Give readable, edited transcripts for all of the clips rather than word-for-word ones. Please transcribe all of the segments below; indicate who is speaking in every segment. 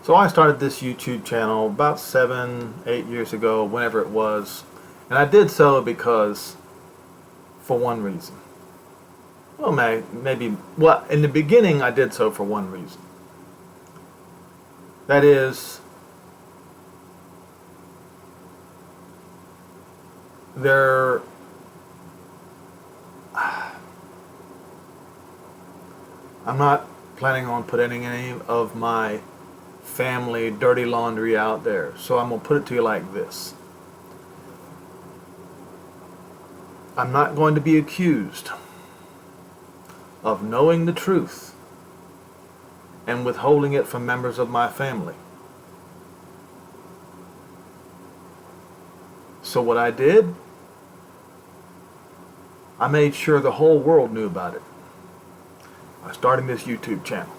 Speaker 1: So I started this YouTube channel about 7-8 years ago, whenever it was, and I did so because, for one reason. Well, well, in the beginning I did so for one reason. That is, I'm not planning on putting any of my family dirty laundry out there, so I'm going to put it to you like this. I'm not going to be accused of knowing the truth and withholding it from members of my family. So what I did, I made sure the whole world knew about it by starting this YouTube channel.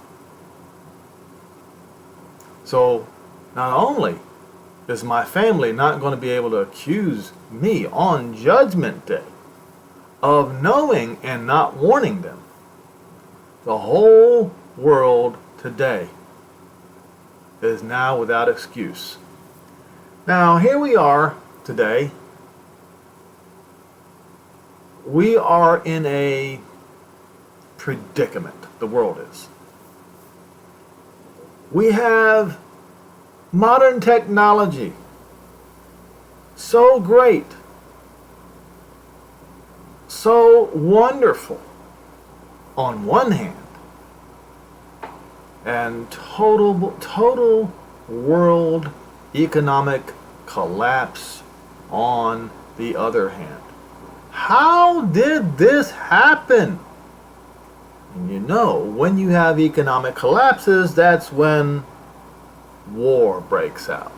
Speaker 1: So not only is my family not going to be able to accuse me on Judgment Day of knowing and not warning them, the whole world today is now without excuse. Now here we are today. We are in a predicament, the world is. We have modern technology, so great, so wonderful on one hand, and total world economic collapse on the other hand. How did this happen? And you know, when you have economic collapses, that's when war breaks out.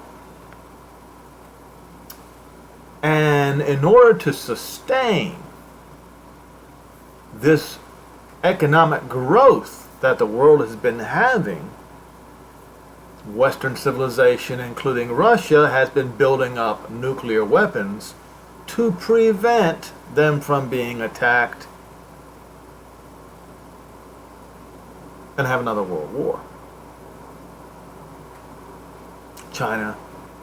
Speaker 1: And in order to sustain this economic growth that the world has been having, Western civilization, including Russia, has been building up nuclear weapons to prevent them from being attacked and have another world war. China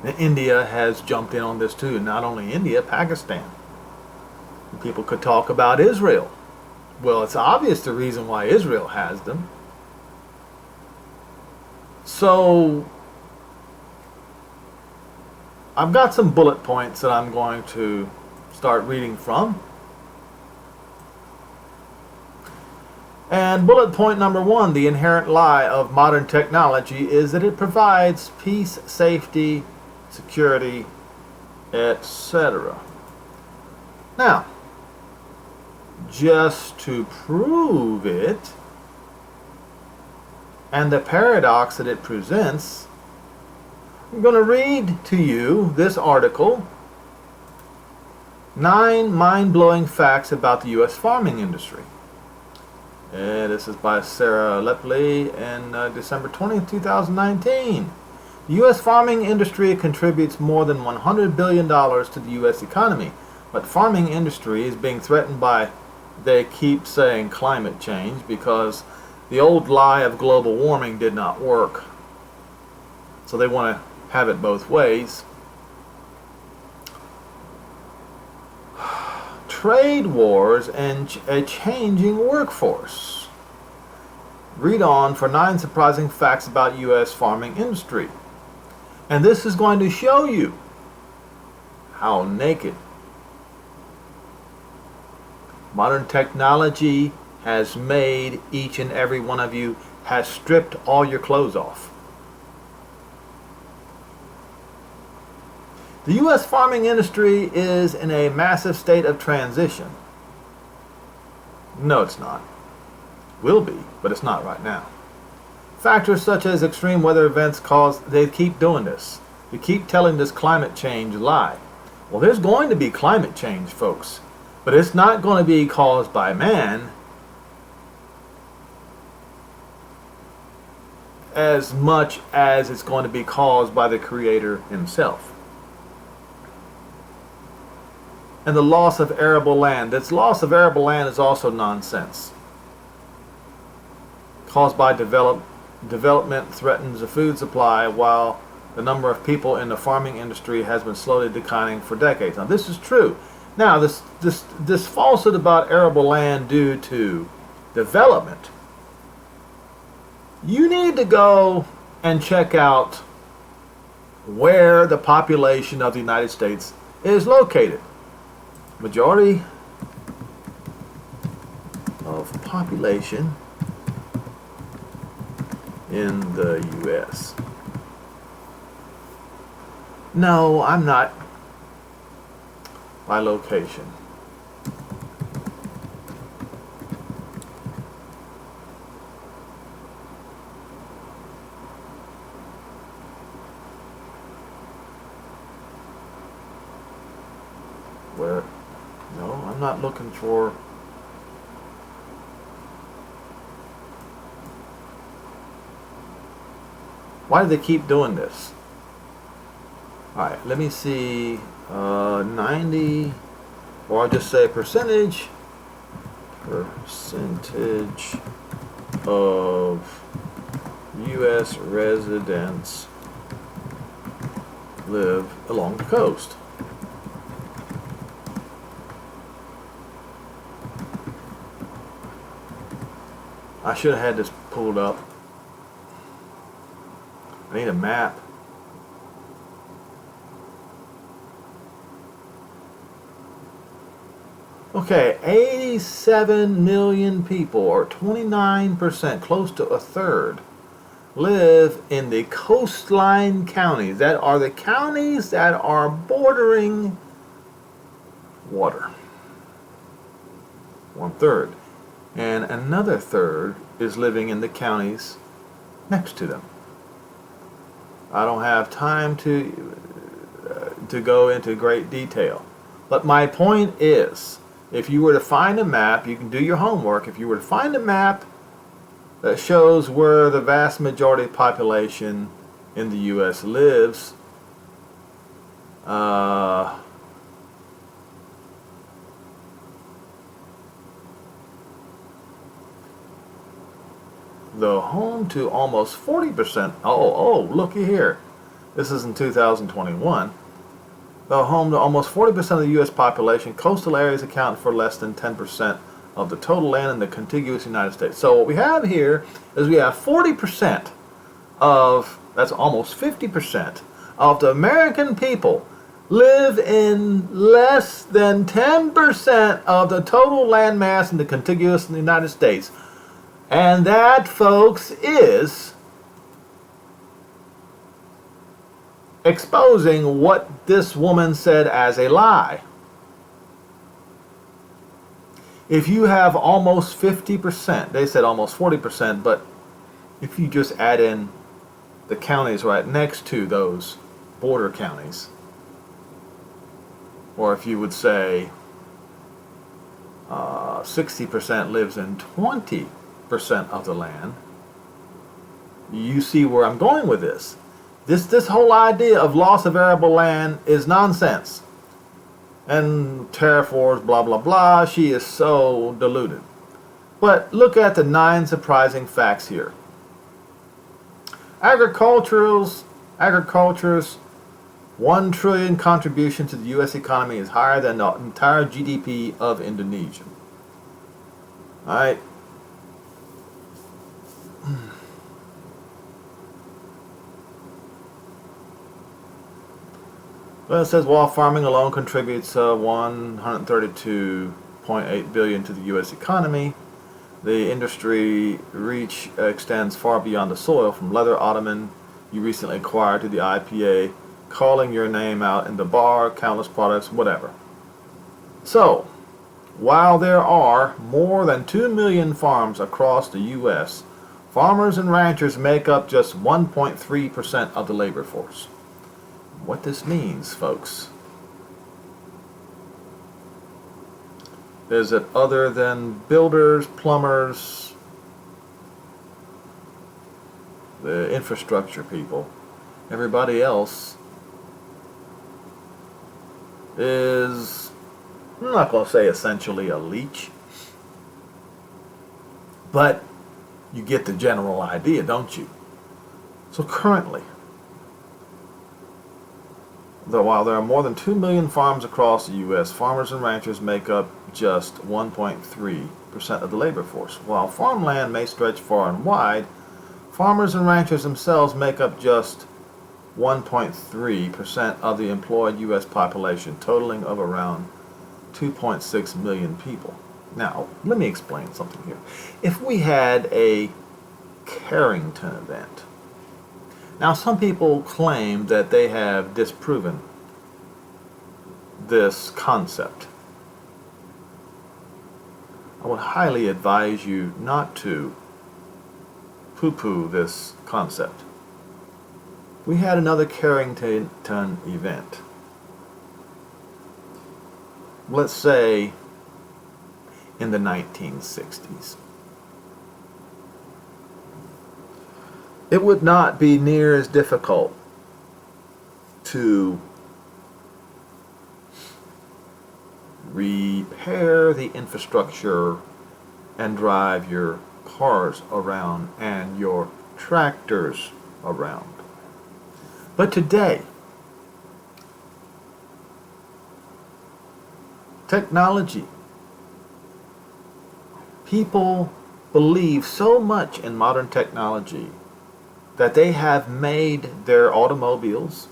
Speaker 1: and India has jumped in on this too. Not only India, Pakistan. People could talk about Israel. Well, it's obvious the reason why Israel has them. So I've got some bullet points that I'm going to start reading from. And bullet point number 1, the inherent lie of modern technology is that it provides peace, safety, security, etc. Now, just to prove it, and the paradox that it presents, I'm going to read to you this article, 9 mind-blowing facts about the U.S. farming industry. This is by Sarah Lepley in December 20th, 2019. The U.S. farming industry contributes more than $100 billion to the U.S. economy, but farming industry is being threatened by, they keep saying, climate change, because the old lie of global warming did not work. So they want to have it both ways. Trade wars and a changing workforce. Read on for 9 surprising facts about U.S. farming industry. And this is going to show you how naked modern technology has made each and every one of you, has stripped all your clothes off. The U.S. farming industry is in a massive state of transition. No, it's not. Will be, but it's not right now. Factors such as extreme weather events they keep doing this. They keep telling this climate change lie. Well, there's going to be climate change, folks, but it's not going to be caused by man as much as it's going to be caused by the Creator himself. And the loss of arable land. This loss of arable land is also nonsense, caused by development threatens the food supply, while the number of people in the farming industry has been slowly declining for decades. Now, this is true. Now, this falsehood about arable land due to development, you need to go and check out where the population of the United States is located. Majority of population in the U.S. No, I'm not by location. Where? No, I'm not looking for. Why do they keep doing this? Alright, let me see. 90, or I'll just say percentage of U.S. residents live along the coast. I should have had this pulled up. I need a map. Okay, 87 million people, or 29%, close to a third, live in the coastline counties. That are the counties that are bordering water. 1/3. And another third is living in the counties next to them. I don't have time to go into great detail. But my point is, if you were to find a map, you can do your homework. If you were to find a map that shows where the vast majority of population in the U.S. lives, the home to almost 40%. Oh, looky here. This is in 2021. The home to almost 40% of the U.S. population, coastal areas account for less than 10% of the total land in the contiguous United States. So what we have here is we have 40% of, that's almost 50% of the American people live in less than 10% of the total land mass in the contiguous United States. And that, folks, is exposing what this woman said as a lie. If you have almost 50%, they said almost 40%, but if you just add in the counties right next to those border counties, or if you would say 60% lives in 20% of the land, you see where I'm going with this. This whole idea of loss of arable land is nonsense. And tariff wars, blah, blah, blah. She is so deluded. But look at the 9 surprising facts here. Agriculture's 1 trillion contribution to the U.S. economy is higher than the entire GDP of Indonesia. Alright. Well, it says while farming alone contributes 132.8 billion to the U.S. economy, the industry reach extends far beyond the soil, from leather ottoman you recently acquired to the IPA, calling your name out in the bar, countless products, whatever. So, while there are more than 2 million farms across the U.S., farmers and ranchers make up just 1.3% of the labor force. What this means, folks, is that other than builders, plumbers, the infrastructure people, everybody else is, I'm not going to say essentially a leech, but you get the general idea, don't you? So currently, while there are more than 2 million farms across the U.S., farmers and ranchers make up just 1.3% of the labor force. While farmland may stretch far and wide, farmers and ranchers themselves make up just 1.3% of the employed U.S. population, totaling of around 2.6 million people. Now, let me explain something here. If we had a Carrington event, now some people claim that they have disproven this concept. I would highly advise you not to poo-poo this concept. We had another Carrington event. Let's say in the 1960s. It would not be near as difficult to repair the infrastructure and drive your cars around and your tractors around. But today, technology, people believe so much in modern technology that they have made their automobiles,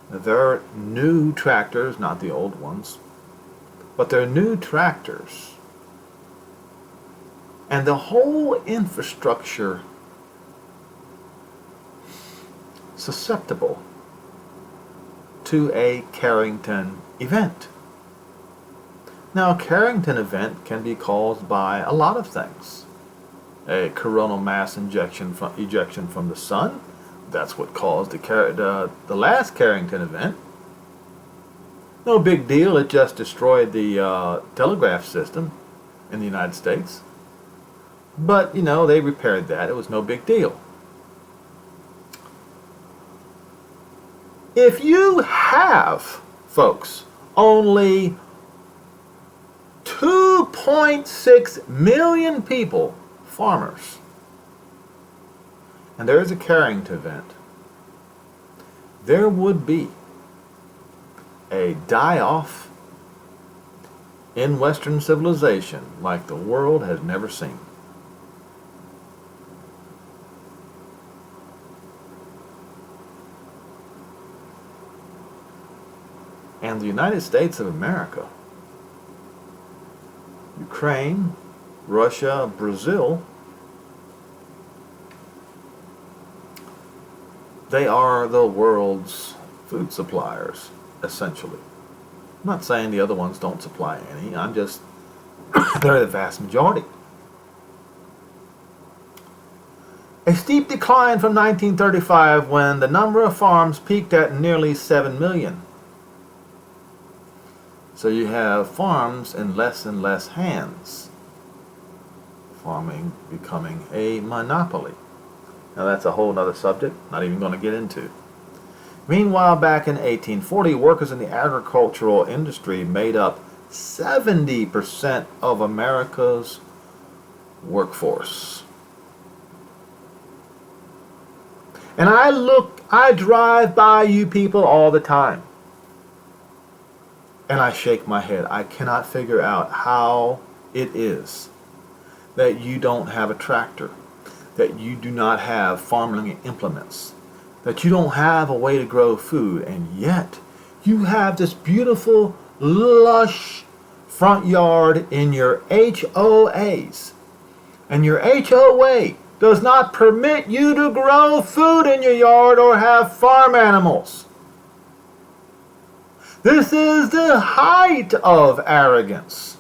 Speaker 1: their new tractors, not the old ones, but their new tractors, and the whole infrastructure susceptible to a Carrington event. Now, a Carrington event can be caused by a lot of things. A coronal mass ejection from the sun. That's what caused the last Carrington event. No big deal. It just destroyed the telegraph system in the United States. But, you know, they repaired that. It was no big deal. If you have, folks, only 2.6 million people, farmers, and there is a Carrington event, there would be a die-off in Western civilization like the world has never seen. And the United States of America, Ukraine, Russia, Brazil, they are the world's food suppliers, essentially. I'm not saying the other ones don't supply any. I'm just, they're the vast majority. A steep decline from 1935 when the number of farms peaked at nearly 7 million. So you have farms in less and less hands. Farming becoming a monopoly. Now that's a whole other subject, not even going to get into. Meanwhile, back in 1840, workers in the agricultural industry made up 70% of America's workforce. And I drive by you people all the time. And I shake my head. I cannot figure out how it is that you don't have a tractor, that you do not have farming implements, that you don't have a way to grow food, and yet you have this beautiful, lush front yard in your HOAs. And your HOA does not permit you to grow food in your yard or have farm animals. This is the height of arrogance.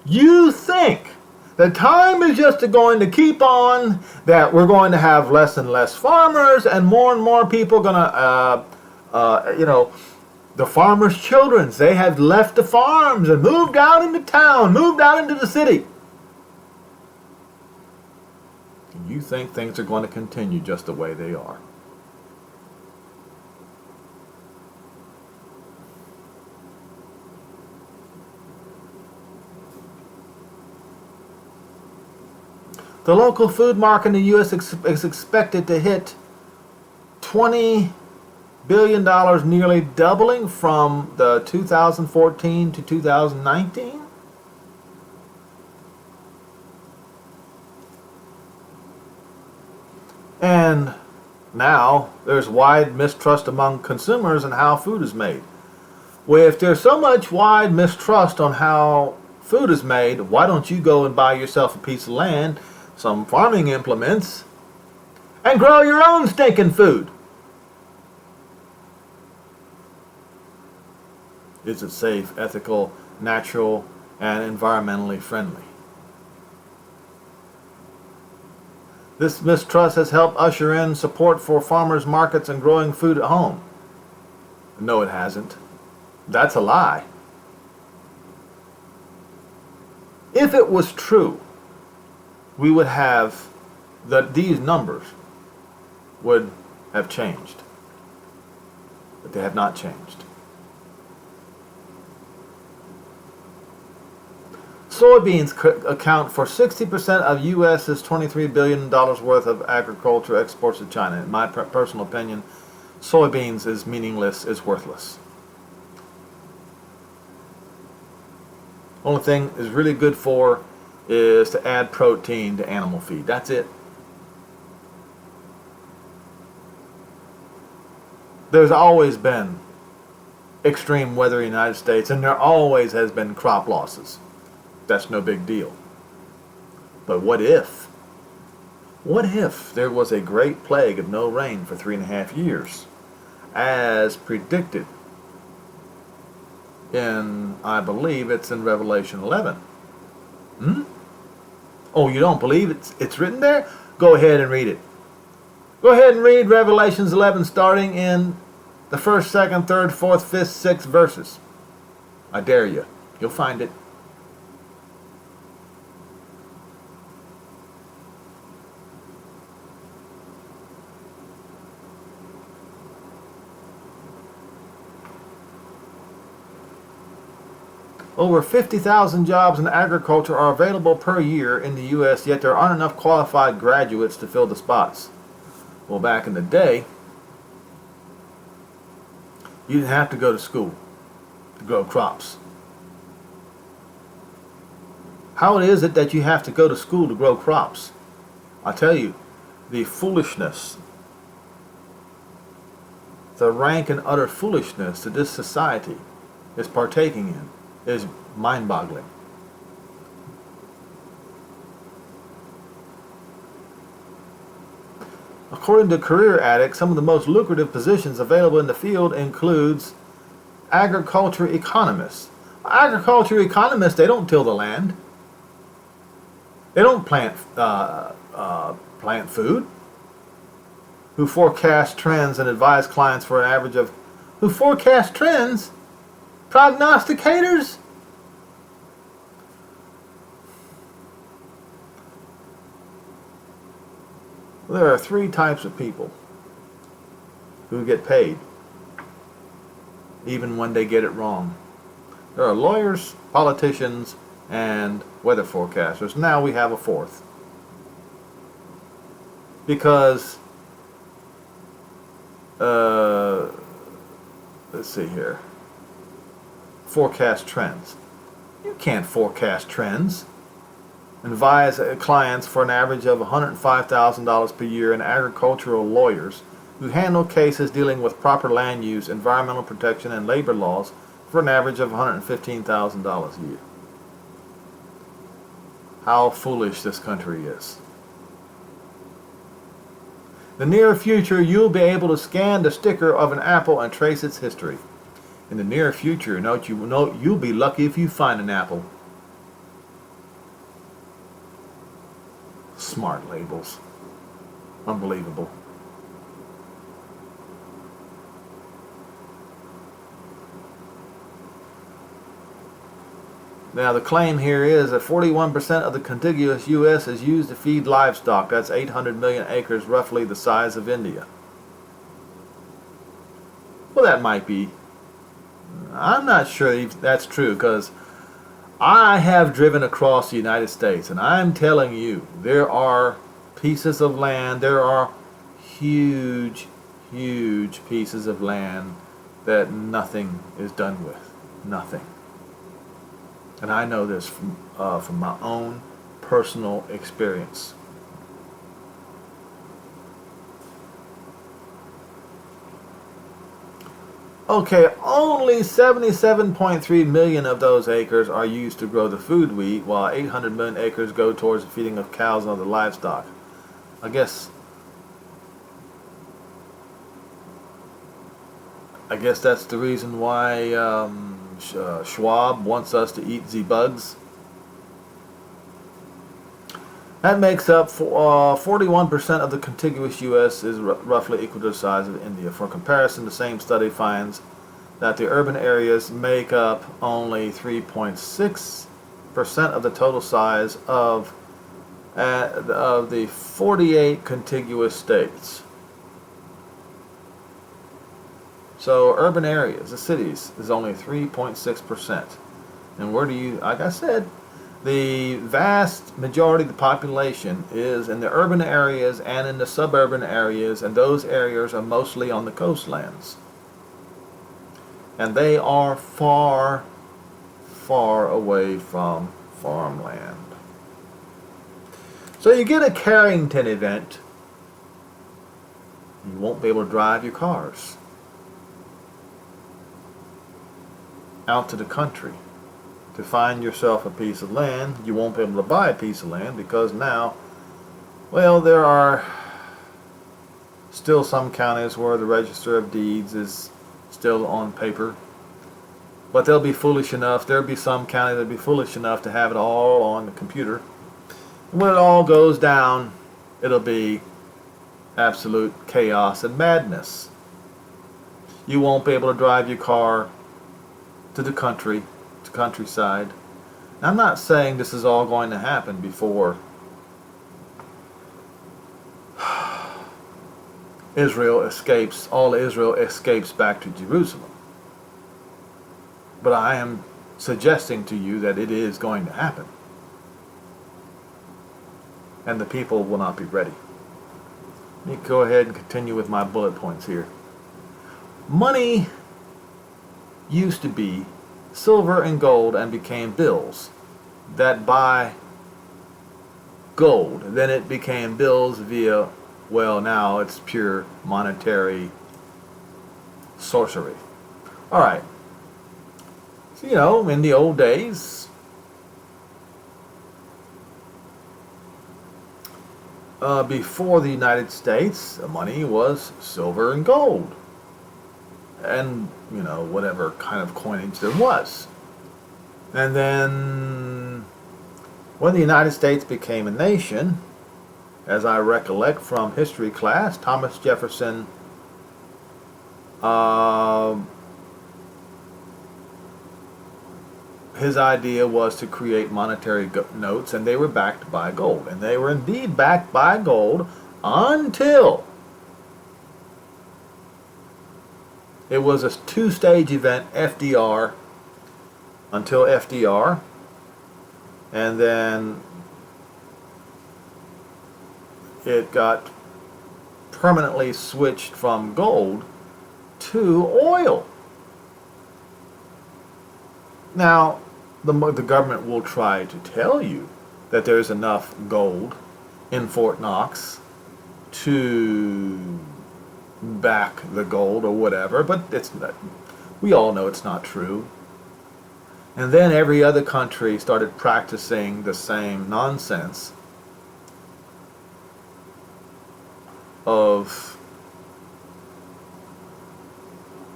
Speaker 1: You think the time is just going to keep on, that we're going to have less and less farmers and more people going to, the farmers' children, they have left the farms and moved out into town, moved out into the city. You think things are going to continue just the way they are. The local food market in the U.S. is expected to hit $20 billion, nearly doubling from the 2014 to 2019. And now there's wide mistrust among consumers in how food is made. Well, if there's so much wide mistrust on how food is made, why don't you go and buy yourself a piece of land, some farming implements, and grow your own stinking food? Is it safe, ethical, natural, and environmentally friendly? This mistrust has helped usher in support for farmers markets and growing food at home. No, it hasn't. That's a lie. If it was true, we would have these numbers would have changed. But they have not changed. Soybeans account for 60% of U.S.'s $23 billion worth of agriculture exports to China. In my personal opinion, soybeans is meaningless, is worthless. Only thing is really good for is to add protein to animal feed. That's it. There's always been extreme weather in the United States, and there always has been crop losses. That's no big deal. But what if? What if there was a great plague of no rain for 3.5 years, as predicted in, I believe it's in Revelation 11? Oh, you don't believe it's written there? Go ahead and read it. Go ahead and read Revelations 11, starting in the 1st, 2nd, 3rd, 4th, 5th, 6th verses. I dare you. You'll find it. Over 50,000 jobs in agriculture are available per year in the U.S., yet there aren't enough qualified graduates to fill the spots. Well, back in the day, you didn't have to go to school to grow crops. How is it that you have to go to school to grow crops? I tell you, the foolishness, the rank and utter foolishness that this society is partaking in is mind-boggling. According to Career Addict, some of the most lucrative positions available in the field includes agriculture economists. Agriculture economists, they don't till the land. They don't plant food. Who forecast trends and advise clients for an average of... Who forecast trends? Prognosticators? There are 3 types of people who get paid, even when they get it wrong. There are lawyers, politicians, and weather forecasters. Now we have a 4th. Because, let's see here. Forecast trends. You can't forecast trends. Advise clients for an average of $105,000 per year, and agricultural lawyers who handle cases dealing with proper land use, environmental protection, and labor laws for an average of $115,000 a year. How foolish this country is. In the near future, you'll be able to scan the sticker of an apple and trace its history. In the near future, you'll be lucky if you find an apple. Smart labels. Unbelievable. Now the claim here is that 41% of the contiguous U.S. is used to feed livestock. That's 800 million acres, roughly the size of India. Well, that might be. I'm not sure if that's true, because I have driven across the United States, and I'm telling you, there are pieces of land, there are huge, huge pieces of land that nothing is done with. Nothing. And I know this from my own personal experience. Okay, only 77.3 million of those acres are used to grow the food we eat, while 800 million acres go towards the feeding of cows and other livestock. I guess that's the reason why Schwab wants us to eat the bugs. That makes up 41% of the contiguous U.S. is roughly equal to the size of India. For comparison, the same study finds that the urban areas make up only 3.6% of the total size of the 48 contiguous states. So urban areas, the cities, is only 3.6%. And where do you, like I said, the vast majority of the population is in the urban areas and in the suburban areas, and those areas are mostly on the coastlands. And they are far, far away from farmland. So you get a Carrington event, you won't be able to drive your cars out to the country to find yourself a piece of land. You won't be able to buy a piece of land because now, well, there are still some counties where the Register of Deeds is still on paper, but there'll be some county that'll be foolish enough to have it all on the computer. And when it all goes down, it'll be absolute chaos and madness. You won't be able to drive your car to the countryside. Now, I'm not saying this is all going to happen before Israel escapes back to Jerusalem. But I am suggesting to you that it is going to happen. And the people will not be ready. Let me go ahead and continue with my bullet points here. Money used to be silver and gold and became bills that buy gold. Then it became bills via, well, now it's pure monetary sorcery. Alright. So, you know, in the old days, before the United States, money was silver and gold. And, you know, whatever kind of coinage there was. And then, when the United States became a nation, as I recollect from history class, Thomas Jefferson his idea was to create monetary notes, and they were backed by gold. And they were indeed backed by gold until it was a two-stage event, until FDR, and then it got permanently switched from gold to oil. Now, the government will try to tell you that there's enough gold in Fort Knox to back the gold or whatever, but it's not, we all know it's not true. And then every other country started practicing the same nonsense of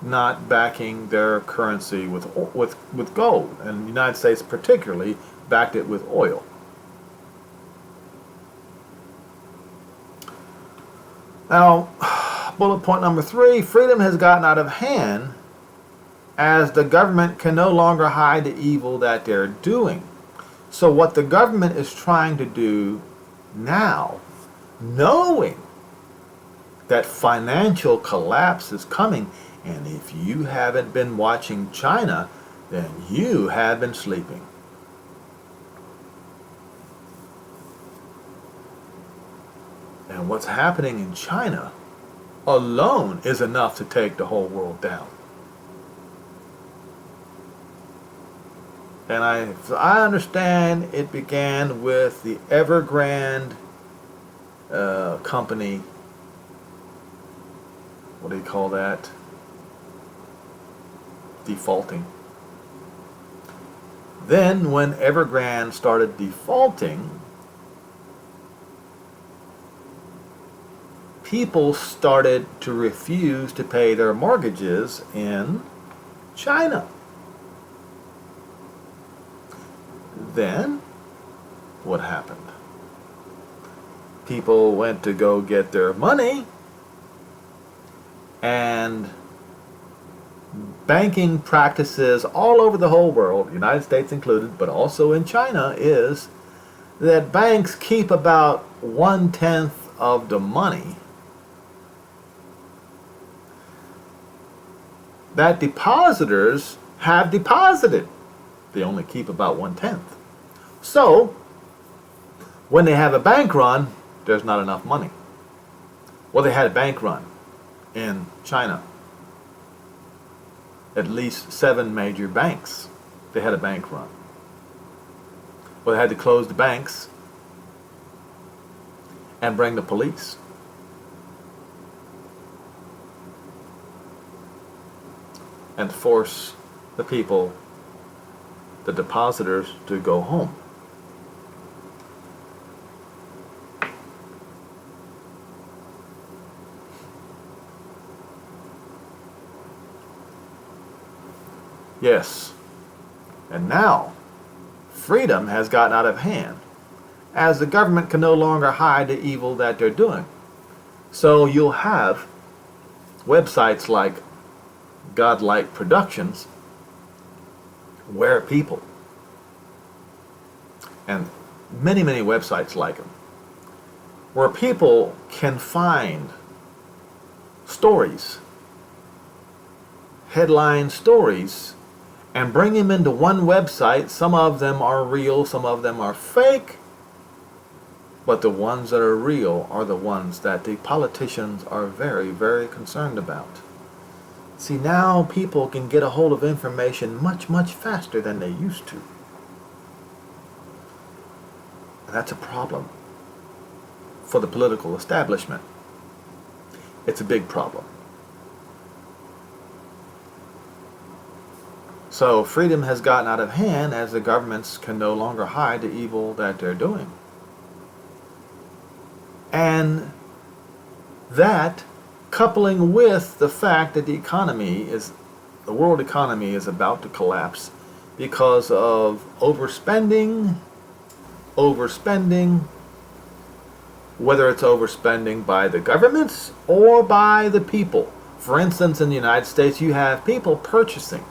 Speaker 1: not backing their currency with gold, and the United States particularly backed it with oil. Now, bullet point number 3, freedom has gotten out of hand as the government can no longer hide the evil that they're doing. So what the government is trying to do now, knowing that financial collapse is coming, and if you haven't been watching China, then you have been sleeping. And what's happening in China alone is enough to take the whole world down. And I understand it began with the Evergrande company. What do you call that? Defaulting. Then when Evergrande started defaulting, people started to refuse to pay their mortgages in China. Then what happened? People went to go get their money, and banking practices all over the whole world, United States included, but also in China, is that banks keep about 1/10 of the money that depositors have deposited. They only keep about 1/10. So, when they have a bank run, there's not enough money. Well, they had a bank run in China. At least 7 major banks, they had a bank run. Well, they had to close the banks and bring the police. And force the people, the depositors, to go home. Yes, and now freedom has gotten out of hand, as the government can no longer hide the evil that they're doing. So you'll have websites like Godlike Productions, Where People, and many websites like them, where people can find stories, headline stories, and bring them into one website. Some of them are real, some of them are fake, but the ones that are real are the ones that the politicians are very concerned about. See, now people can get a hold of information much faster than they used to. And that's a problem for the political establishment. It's a big problem. So freedom has gotten out of hand, as the governments can no longer hide the evil that they're doing. And that, coupling with the fact that the world economy is about to collapse because of overspending, whether it's overspending by the governments or by the people. For instance, in the United States, you have people purchasing.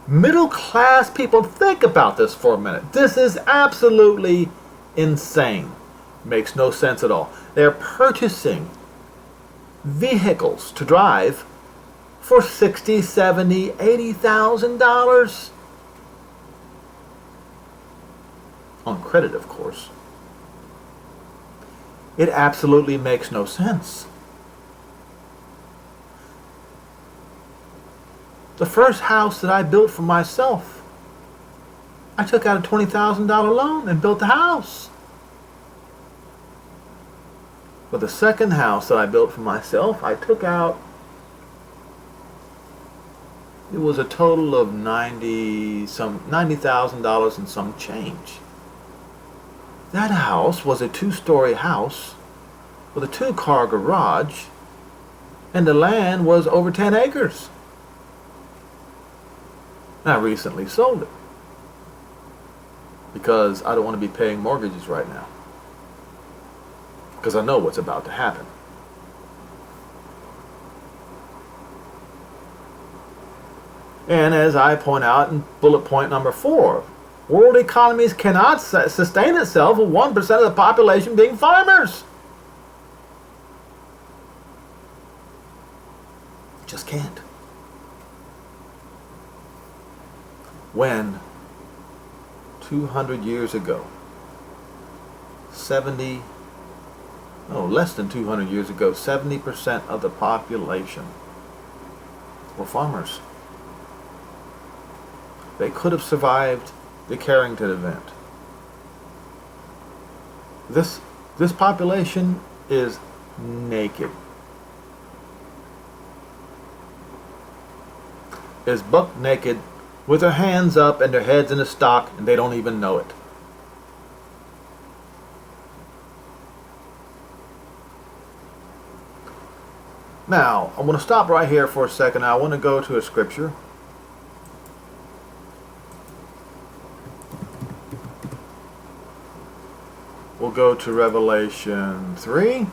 Speaker 1: Middle class people, think about this for a minute. This is absolutely insane. Makes no sense at all. They're purchasing vehicles to drive for $60,000, $70,000, $80,000 on credit, of course. It absolutely makes no sense. The first house that I built for myself, I took out a $20,000 loan and built the house. But the second house that I built for myself, I took out, it was a total of $90,000 and some change. That house was a 2-story house with a 2-car garage, and the land was over 10 acres. I recently sold it because I don't want to be paying mortgages right now, because I know what's about to happen. And as I point out in bullet point number 4, world economies cannot sustain itself with 1% of the population being farmers. Just can't. When 200 years ago, 70 no, less than 200 years ago, 70% of the population were farmers. They could have survived the Carrington event. This population is naked. Is buck naked with their hands up and their heads in the stock, and they don't even know it. Now, I want to stop right here for a second. I want to go to a scripture. We'll go to Revelation 3.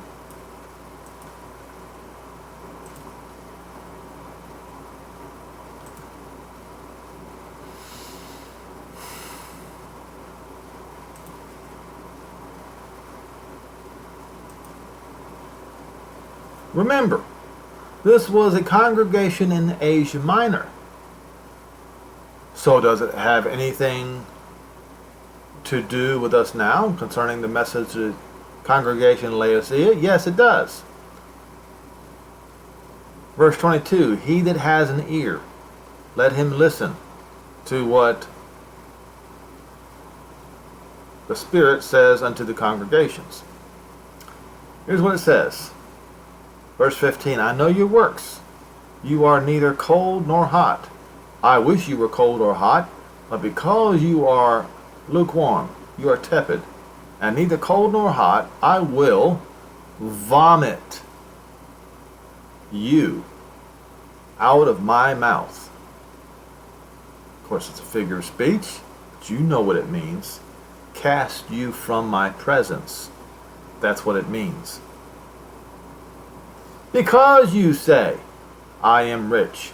Speaker 1: Remember, this was a congregation in Asia Minor. So does it have anything to do with us now concerning the message to the congregation in Laodicea? Yes, it does. Verse 22, he that has an ear, let him listen to what the Spirit says unto the congregations. Here's what it says. Verse 15, I know your works. You are neither cold nor hot. I wish you were cold or hot, but because you are lukewarm, you are tepid, and neither cold nor hot, I will vomit you out of my mouth. Of course, it's a figure of speech, but you know what it means. Cast you from my presence. That's what it means. Because you say, I am rich.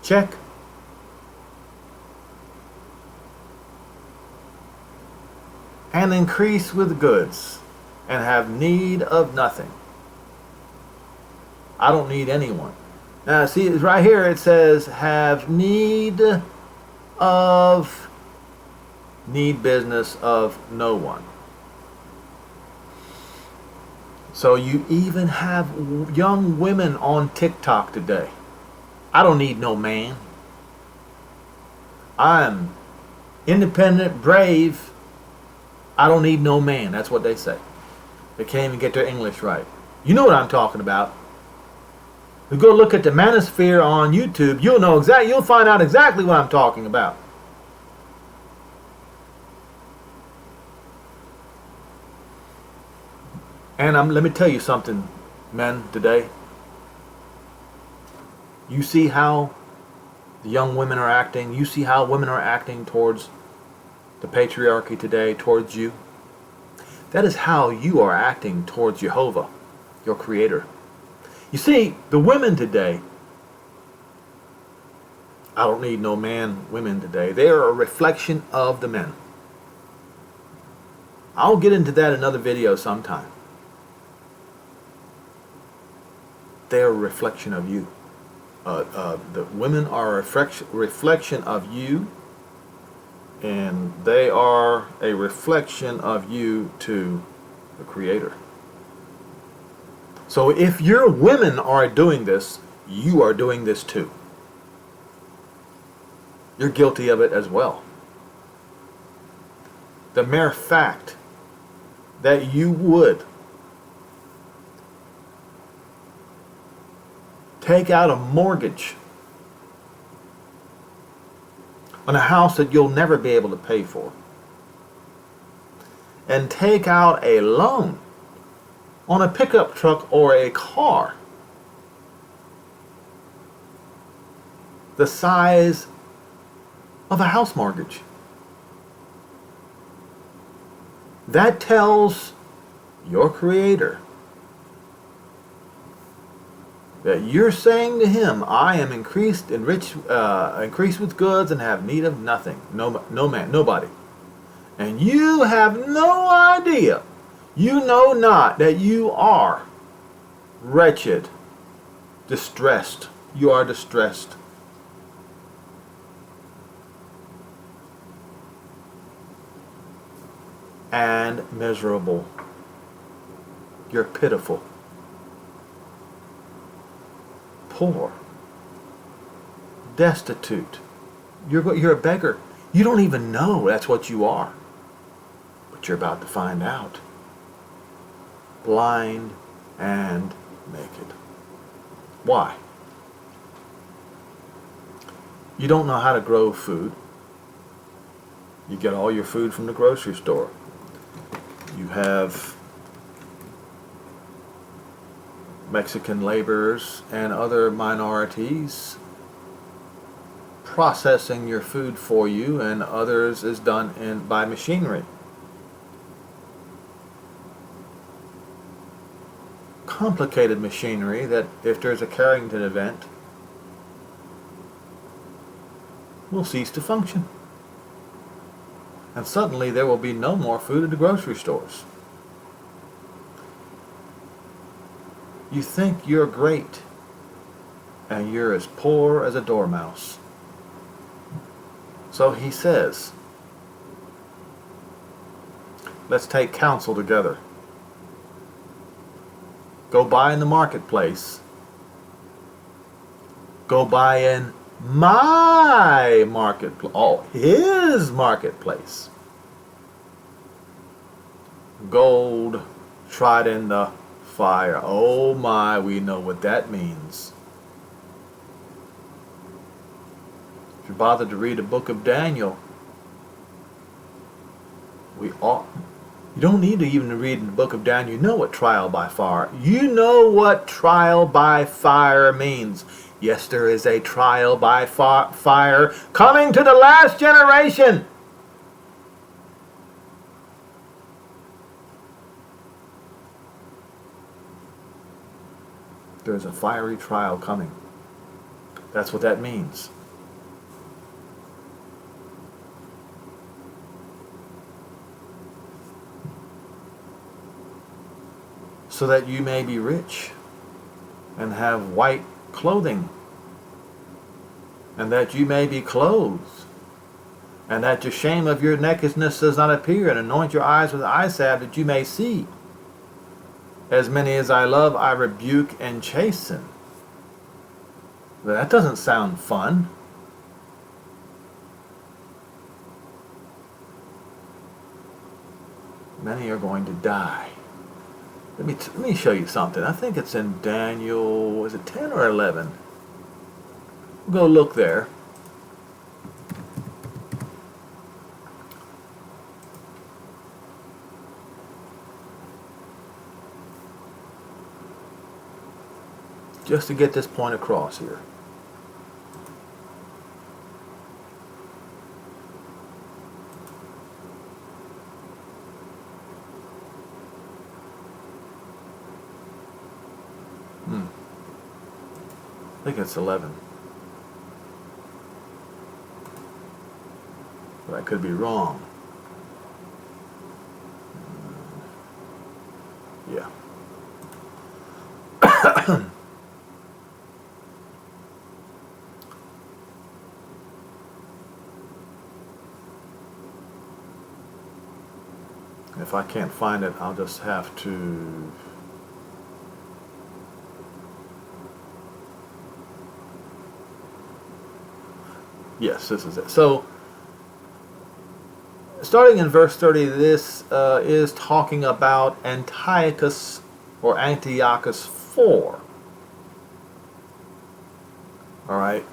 Speaker 1: Check. And increase with goods, and have need of nothing. I don't need anyone. Now see, right here it says, have need business of no one. So you even have young women on TikTok today. I don't need no man. I'm independent, brave. I don't need no man. That's what they say. They can't even get their English right. You know what I'm talking about. You go look at the manosphere on YouTube, you'll find out exactly what I'm talking about. And let me tell you something, men, today. You see how the young women are acting. You see how women are acting towards the patriarchy today, towards you. That is how you are acting towards Jehovah, your Creator. You see, the women today, I don't need no man, women today. They are a reflection of the men. I'll get into that in another video sometime. They are a reflection of you. The women are a reflection of you, and they are a reflection of you to the Creator. So if your women are doing this, you are doing this too. You're guilty of it as well. The mere fact that you would take out a mortgage on a house that you'll never be able to pay for, and take out a loan on a pickup truck or a car the size of a house mortgage, that tells your Creator that you're saying to Him, I am increased with goods and have need of nothing. No man, nobody. And you have no idea, you know not that you are wretched, distressed. You are distressed. And miserable. You're pitiful, poor, destitute. You're a beggar. You don't even know that's what you are. But you're about to find out. Blind and naked. Why? You don't know how to grow food. You get all your food from the grocery store. You have Mexican laborers and other minorities processing your food for you, and others is done by machinery. Complicated machinery that, if there's a Carrington event, will cease to function. And suddenly there will be no more food at the grocery stores. You think you're great, and you're as poor as a dormouse. So he says, let's take counsel together. Go buy in the marketplace. Go buy in my marketplace. Oh, his marketplace. Gold tried in the fire. Oh my, we know what that means. If you're bothered to read the book of Daniel, you don't need to even read the book of Daniel. You know what trial by fire. You know what trial by fire means. Yes, there is a trial by fire coming to the last generation. There's a fiery trial coming. That's what that means. So that you may be rich and have white clothing, and that you may be clothed, and that the shame of your nakedness does not appear, and anoint your eyes with eye salve that you may see. As many as I love, I rebuke and chasten. But that doesn't sound fun. Many are going to die. Let me show you something. I think it's in Daniel, is it 10 or 11? We'll go look there. Just to get this point across here. I think it's 11. But I could be wrong. Yeah. If I can't find it, I'll just have to... Yes, this is it. So, starting in verse 30, this is talking about Antiochus or Antiochus IV. Alright?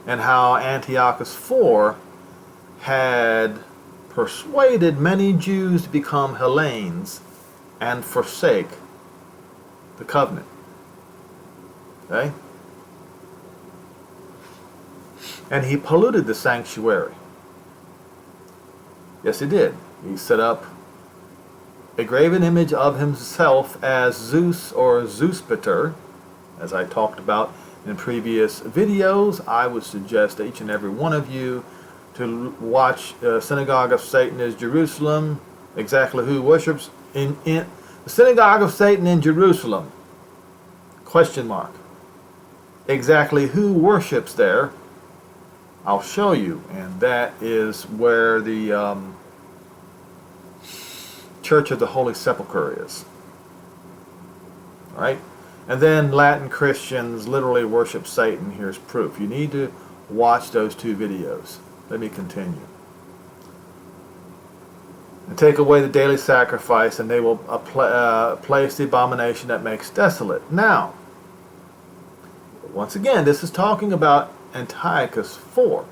Speaker 1: And how Antiochus IV had persuaded many Jews to become Hellenes and forsake the covenant. Okay? And he polluted the sanctuary. Yes, he did. He set up a graven image of himself as Zeus or Zeuspater, as I talked about in previous videos. I would suggest each and every one of you to watch Synagogue of Satan is Jerusalem, exactly who worships in the Synagogue of Satan in Jerusalem, question mark, exactly who worships there. I'll show you, and that is where the Church of the Holy Sepulchre is. All right? And then Latin Christians literally worship Satan. Here's proof. You need to watch those two videos. Let me continue. And take away the daily sacrifice, and they will place the abomination that makes desolate. Now, once again, this is talking about Antiochus 4.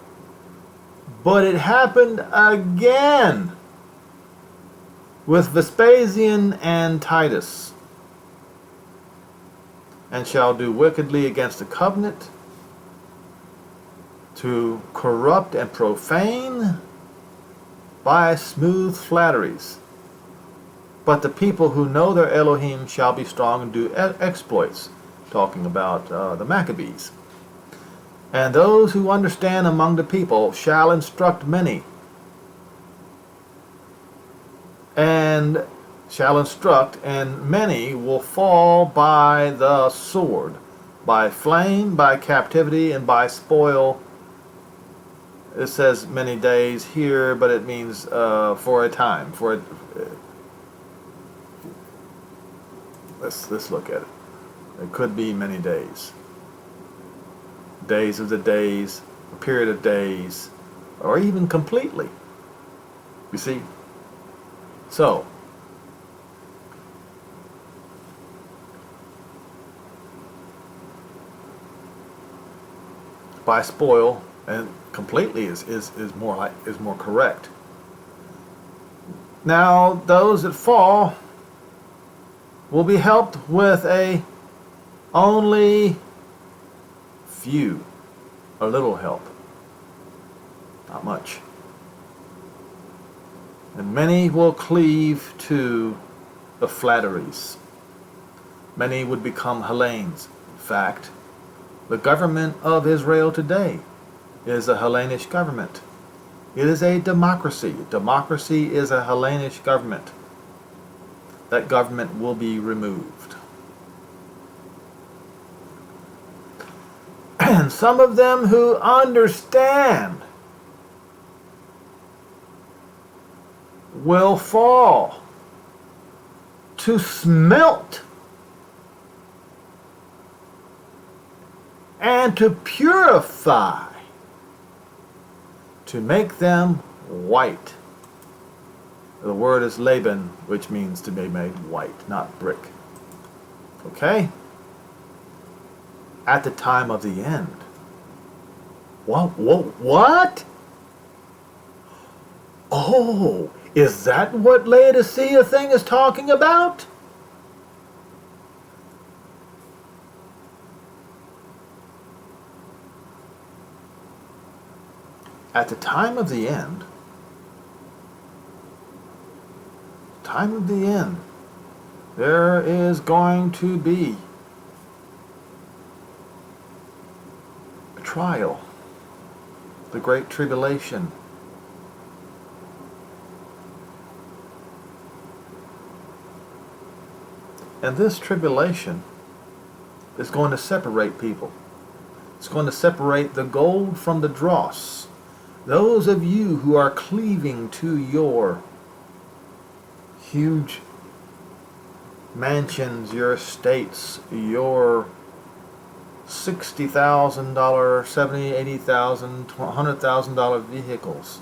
Speaker 1: But it happened again with Vespasian and Titus. And shall do wickedly against the covenant, to corrupt and profane by smooth flatteries. But the people who know their Elohim shall be strong and do exploits. Talking about the Maccabees. And those who understand among the people shall instruct many. And shall instruct, and many will fall by the sword, by flame, by captivity, and by spoil. It says many days here, but it means for a time. Let's look at it. It could be many days. Days of the days, a period of days, or even completely. You see? So, by spoil, and completely is more correct. Now those that fall will be helped with a only few, a little help, not much. And many will cleave to the flatteries. Many would become Hellenes. In fact, the government of Israel today is a Hellenish government. It is a democracy. Democracy is a Hellenish government. That government will be removed. And some of them who understand will fall to smelt and to purify, to make them white. The word is Laban, which means to be made white, not brick. Okay? At the time of the end. What? Oh, is that what Laodicea thing is talking about? At the time of the end, there is going to be a trial, the Great Tribulation. And this tribulation is going to separate people. It's going to separate the gold from the dross. Those of you who are cleaving to your huge mansions, your estates, your $60,000, $70,000, $80,000, $100,000 vehicles,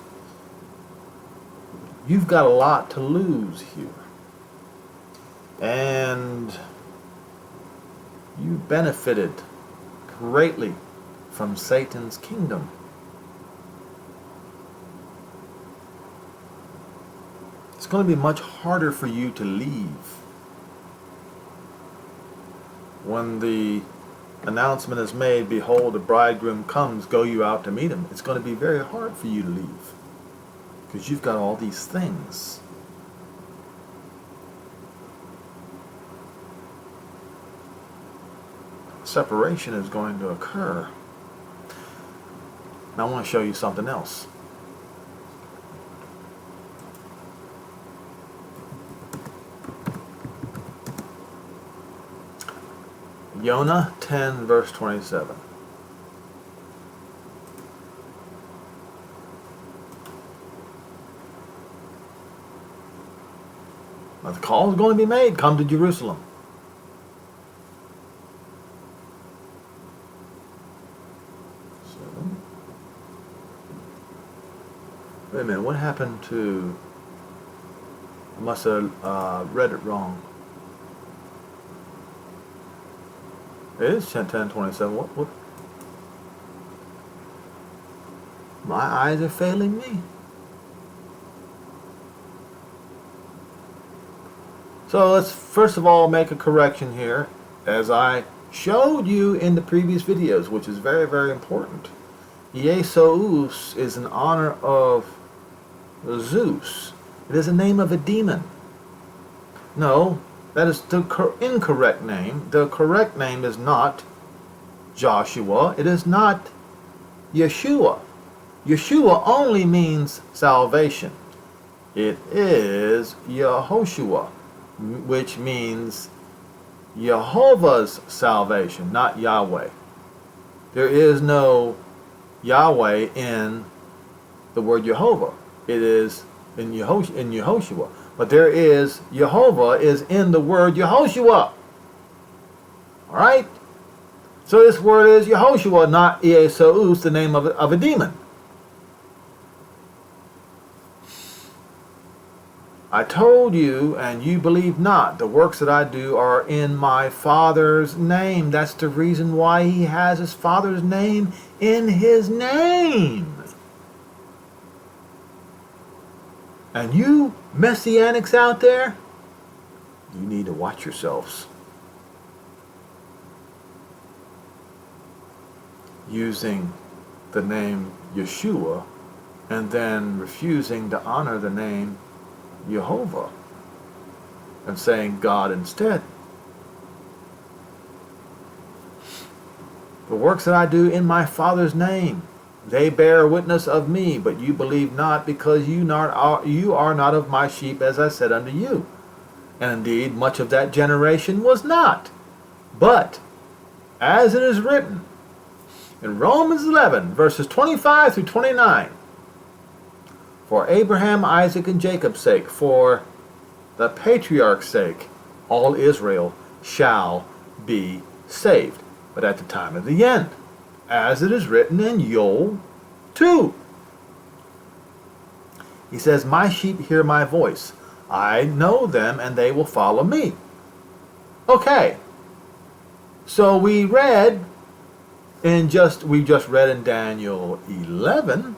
Speaker 1: you've got a lot to lose here. And you benefited greatly from Satan's kingdom. It's going to be much harder for you to leave when the announcement is made, behold, the bridegroom comes, go you out to meet him. It's going to be very hard for you to leave because you've got all these things. Separation is going to occur. Now I want to show you something else. Jonah 10 verse 27. Now the call is going to be made. Come to Jerusalem. So, wait a minute. What happened to... I must have read it wrong. It is 10:27. What? My eyes are failing me. So let's first of all make a correction here, as I showed you in the previous videos, which is very, very important. Iesous is in honor of Zeus. It is a name of a demon. No, that is the incorrect name. The correct name is not Joshua. It is not Yeshua. Yeshua only means salvation. It is Yehoshua, which means Jehovah's salvation, not Yahweh. There is no Yahweh in the word Jehovah. It is in Yehoshua. But there is, Jehovah is in the word Yehoshua. Alright? So this word is Yehoshua, not Iesous, the name of a demon. I told you, and you believe not, the works that I do are in my Father's name. That's the reason why he has his Father's name in his name. And you messianics out there, you need to watch yourselves. Using the name Yeshua and then refusing to honor the name Jehovah and saying God instead. The works that I do in my Father's name, they bear witness of me, but you believe not, because you are not of my sheep, as I said unto you. And indeed, much of that generation was not. But, as it is written in Romans 11, verses 25 through 29, for Abraham, Isaac, and Jacob's sake, for the patriarch's sake, all Israel shall be saved, but at the time of the end, as it is written in Joel 2. He says, my sheep hear my voice. I know them, and they will follow me. Okay. So we just read in Daniel 11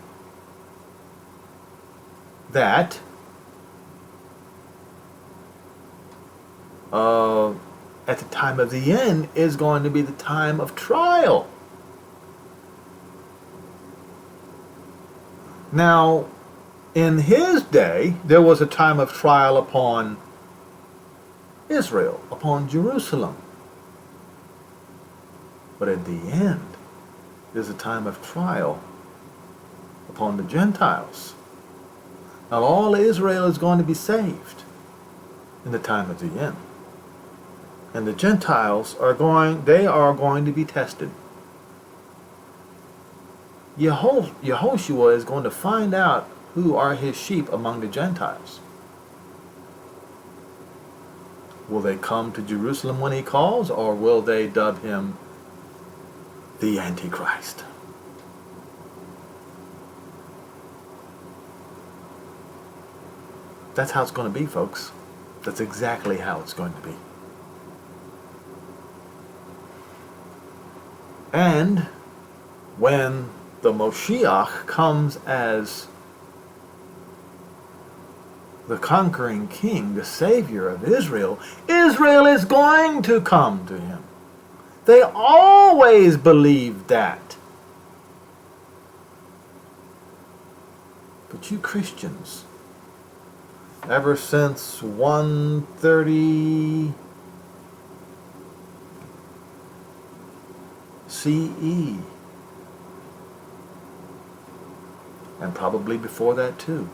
Speaker 1: that at the time of the end is going to be the time of trial. Now, in his day, there was a time of trial upon Israel, upon Jerusalem. But at the end, there's a time of trial upon the Gentiles. Not all Israel is going to be saved in the time of the end. And the Gentiles are going to be tested. Yehoshua is going to find out who are his sheep among the Gentiles. Will they come to Jerusalem when he calls, or will they dub him the Antichrist? That's how it's going to be, folks. That's exactly how it's going to be. And when the Moshiach comes as the conquering king, the savior of Israel, Israel is going to come to him. They always believed that. But you Christians, ever since 130 CE, and probably before that too,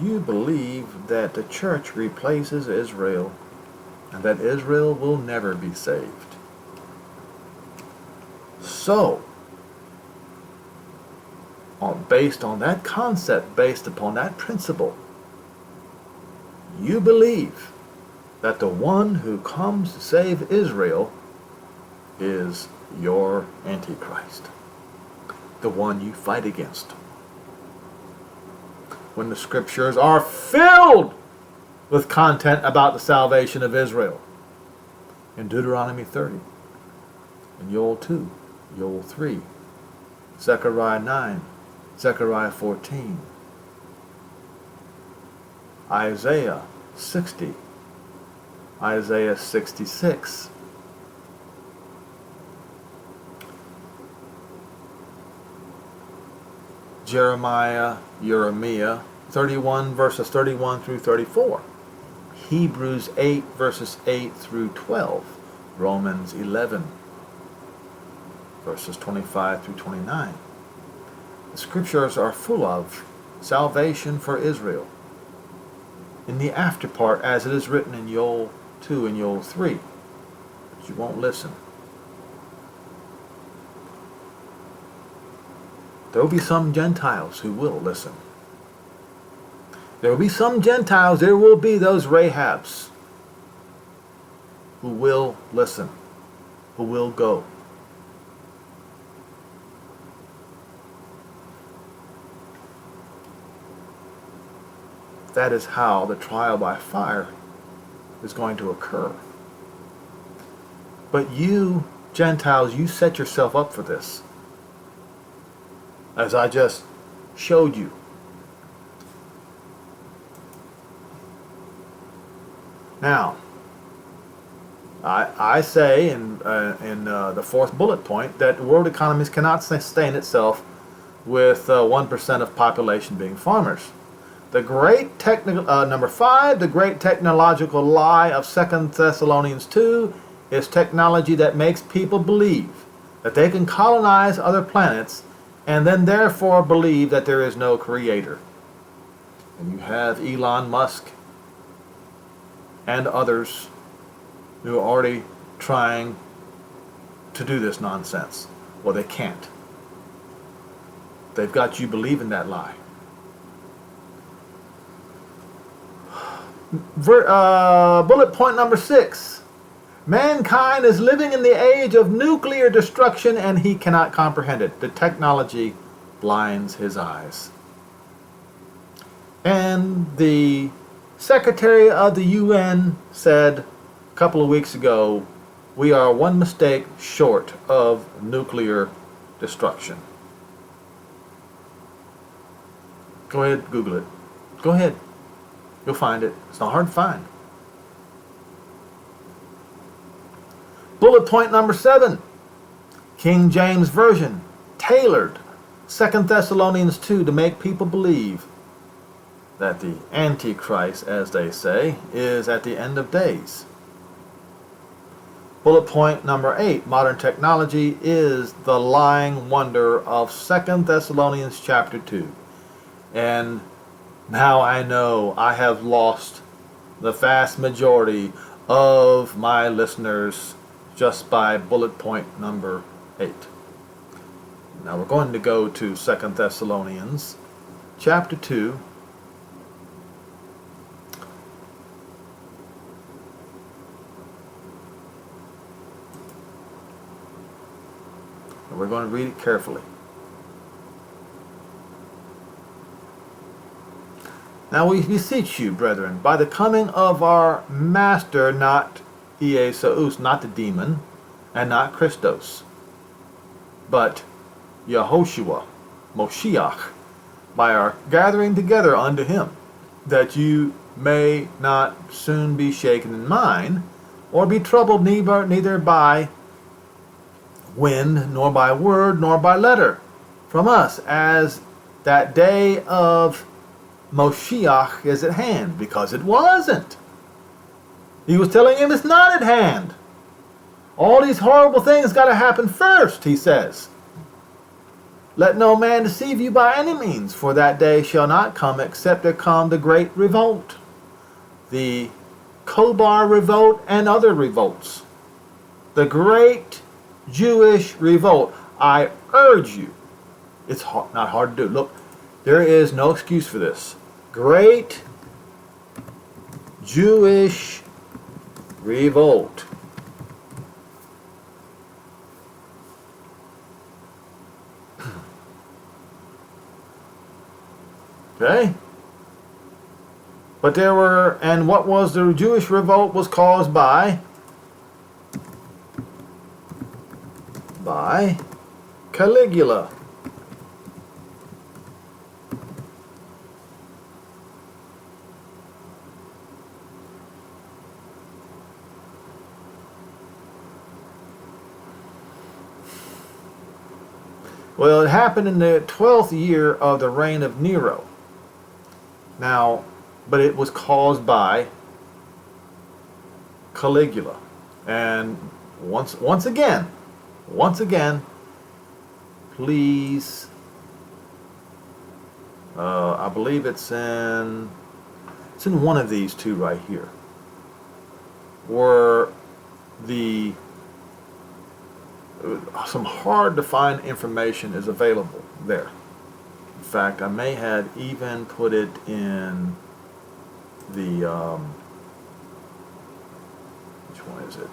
Speaker 1: you believe that the church replaces Israel and that Israel will never be saved. So, based on that concept, based upon that principle, you believe that the one who comes to save Israel is your Antichrist, the one you fight against. When the scriptures are filled with content about the salvation of Israel. In Deuteronomy 30, in Joel 2, Joel 3, Zechariah 9, Zechariah 14, Isaiah 60, Isaiah 66, Jeremiah 31 verses 31 through 34, Hebrews 8 verses 8 through 12, Romans 11 verses 25 through 29. The scriptures are full of salvation for Israel. In the after part, as it is written in Joel 2 and Joel 3, but you won't listen. There will be some Gentiles who will listen. There will be some Gentiles, there will be those Rahabs who will listen, who will go. That is how the trial by fire is going to occur. But you, Gentiles, you set yourself up for this, as I just showed you. Now, I say in the fourth bullet point that world economies cannot sustain itself with 1% of population being farmers. The great number 5, the great technological lie of 2 Thessalonians 2 is technology that makes people believe that they can colonize other planets and then therefore believe that there is no creator. And you have Elon Musk and others who are already trying to do this nonsense. Well, they can't. They've got you believing that lie. Bullet point number 6. Mankind is living in the age of nuclear destruction and he cannot comprehend it. The technology blinds his eyes. And the Secretary of the UN said a couple of weeks ago, we are one mistake short of nuclear destruction. Go ahead, Google it. Go ahead. You'll find it. It's not hard to find. Bullet point number 7. King James Version tailored 2 Thessalonians 2 to make people believe that the Antichrist, as they say, is at the end of days. Bullet point number 8. Modern technology is the lying wonder of 2 Thessalonians chapter 2. And now I know I have lost the vast majority of my listeners just by bullet point number 8. Now we're going to go to 2 Thessalonians chapter 2. And we're going to read it carefully. Now we beseech you, brethren, by the coming of our Master, not Iesaus, not the demon, and not Christos, but Yehoshua, Moshiach, by our gathering together unto him, that you may not soon be shaken in mind, or be troubled neither by wind, nor by word, nor by letter, from us, as that day of Moshiach is at hand, because it wasn't. He was telling him it's not at hand. All these horrible things got to happen first, he says. Let no man deceive you by any means, for that day shall not come except there come the great revolt, the Kobar revolt and other revolts. The great Jewish revolt. I urge you. It's not hard to do. Look, there is no excuse for this. Great Jewish revolt. Okay? But there were, and what was the Jewish revolt was caused by? By Caligula. Well, it happened in the 12th year of the reign of Nero. Now, but it was caused by Caligula. And once again, please, I believe it's in one of these two right here, where some hard to find information is available there. In fact, I may have even put it in the which one is it?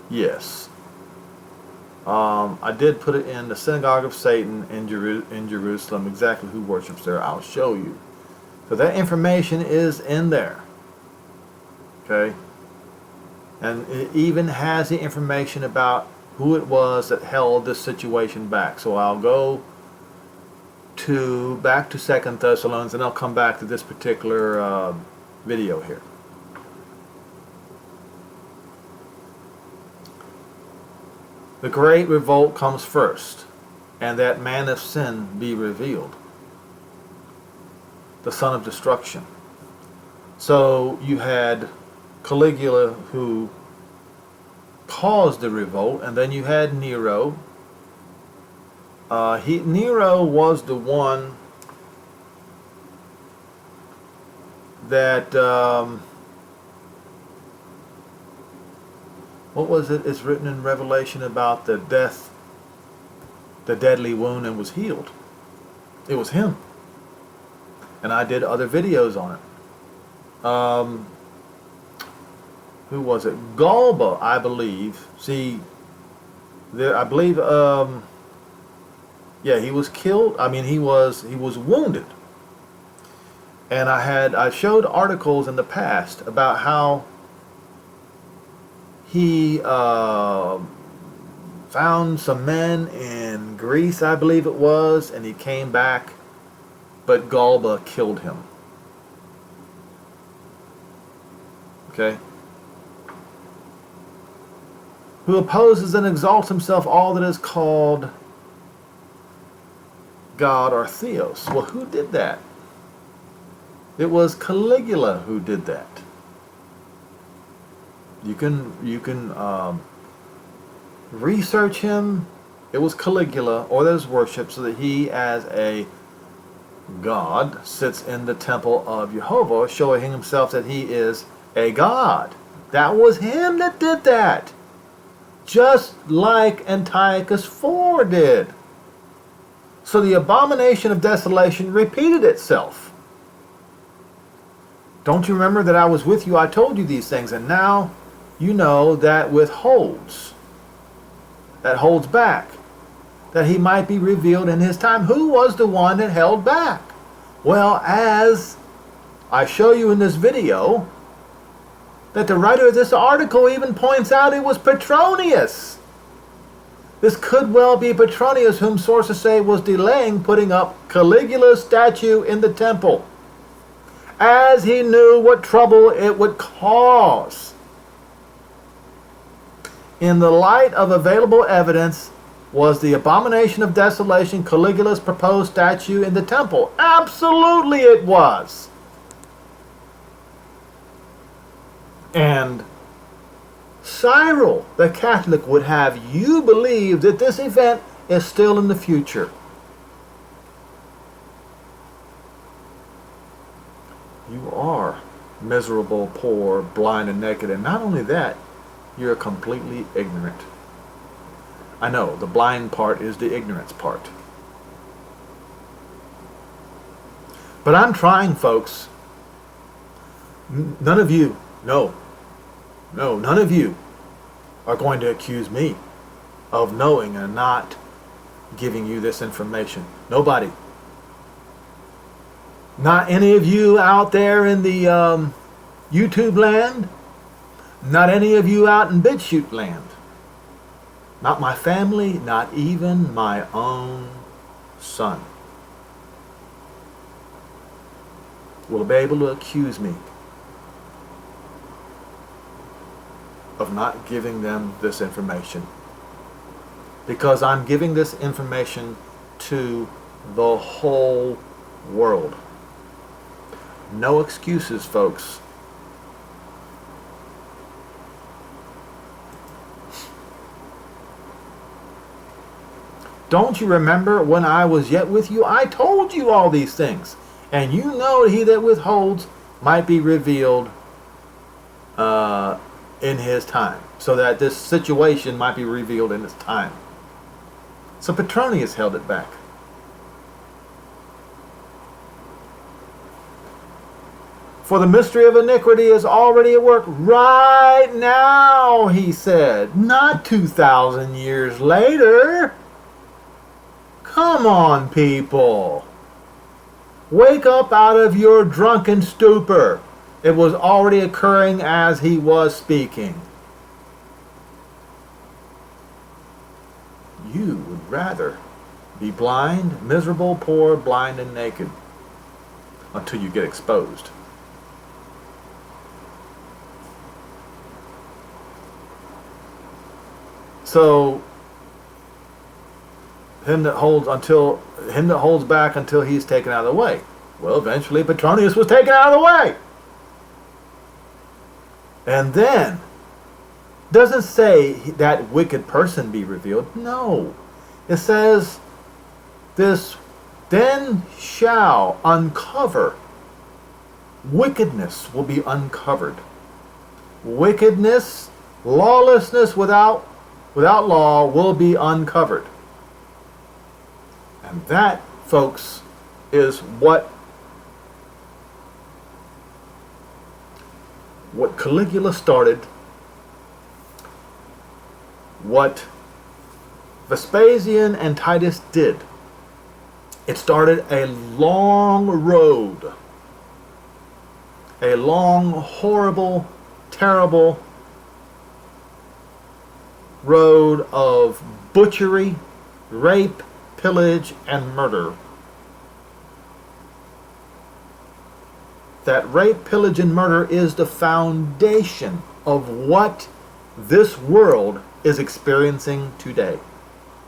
Speaker 1: Yes. I did put it in the synagogue of Satan in Jerusalem, exactly who worships there. I'll show you. So that information is in there. Okay? And it even has the information about who it was that held this situation back. So I'll go back to 2 Thessalonians, and I'll come back to this particular video here. The great revolt comes first, and that man of sin be revealed, the son of destruction. So you had Caligula, who caused the revolt, and then you had Nero. Nero was the one that what was it? It's written in Revelation about the death, the deadly wound, and was healed. It was him. And I did other videos on it. Who was it? Galba, I believe. See, there, I believe, yeah, he was killed. I mean, he was wounded. And I showed articles in the past about how he found some men in Greece, I believe it was, and he came back, but Galba killed him. Okay? Who opposes and exalts himself all that is called God or Theos. Well, who did that? It was Caligula who did that. You can research him. It was Caligula, or his worship, so that he, as a god, sits in the temple of Jehovah, showing himself that he is a god. That was him that did that. Just like Antiochus IV did. So the abomination of desolation repeated itself. Don't you remember that I was with you? I told you these things, and now you know that withholds, that holds back, that he might be revealed in his time. Who was the one that held back? Well, as I show you in this video, that the writer of this article even points out it was Petronius. This could well be Petronius, whom sources say was delaying putting up Caligula's statue in the temple, as he knew what trouble it would cause. In the light of available evidence, was the abomination of desolation Caligula's proposed statue in the temple? Absolutely it was. And Cyril, the Catholic, would have you believe that this event is still in the future. You are miserable, poor, blind, and naked. And not only that, you're completely ignorant. I know, the blind part is the ignorance part. But I'm trying, folks. None of you, no, none of you are going to accuse me of knowing and not giving you this information. Nobody. Not any of you out there in the YouTube land. Not any of you out in BitChute land. Not my family, not even my own son will be able to accuse me of not giving them this information. Because I'm giving this information to the whole world. No excuses, folks. Don't you remember when I was yet with you? I told you all these things. And you know he that withholds might be revealed in his time. So that this situation might be revealed in his time. So Petronius held it back. For the mystery of iniquity is already at work right now, he said. Not 2,000 years later. Come on, people. Wake up out of your drunken stupor. It was already occurring as he was speaking. You would rather be blind, miserable, poor, blind, and naked until you get exposed. So him that holds back until he's taken out of the way. Well, eventually Petronius was taken out of the way. And then doesn't say that wicked person be revealed. No. It says this then shall uncover. Wickedness will be uncovered. Wickedness, lawlessness without law will be uncovered. And that, folks, is what Caligula started, what Vespasian and Titus did. It started a long road, a long, horrible, terrible road of butchery, rape, pillage, and murder. That rape, pillage, and murder is the foundation of what this world is experiencing today.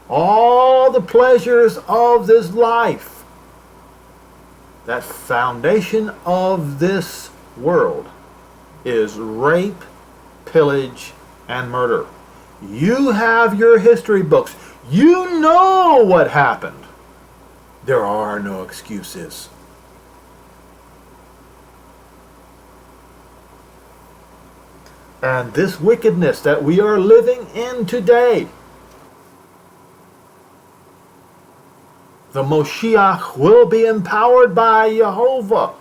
Speaker 1: All the pleasures of this life, that foundation of this world is rape, pillage, and murder. You have your history books. You know what happened. There are no excuses. And this wickedness that we are living in today, the Moshiach will be empowered by Jehovah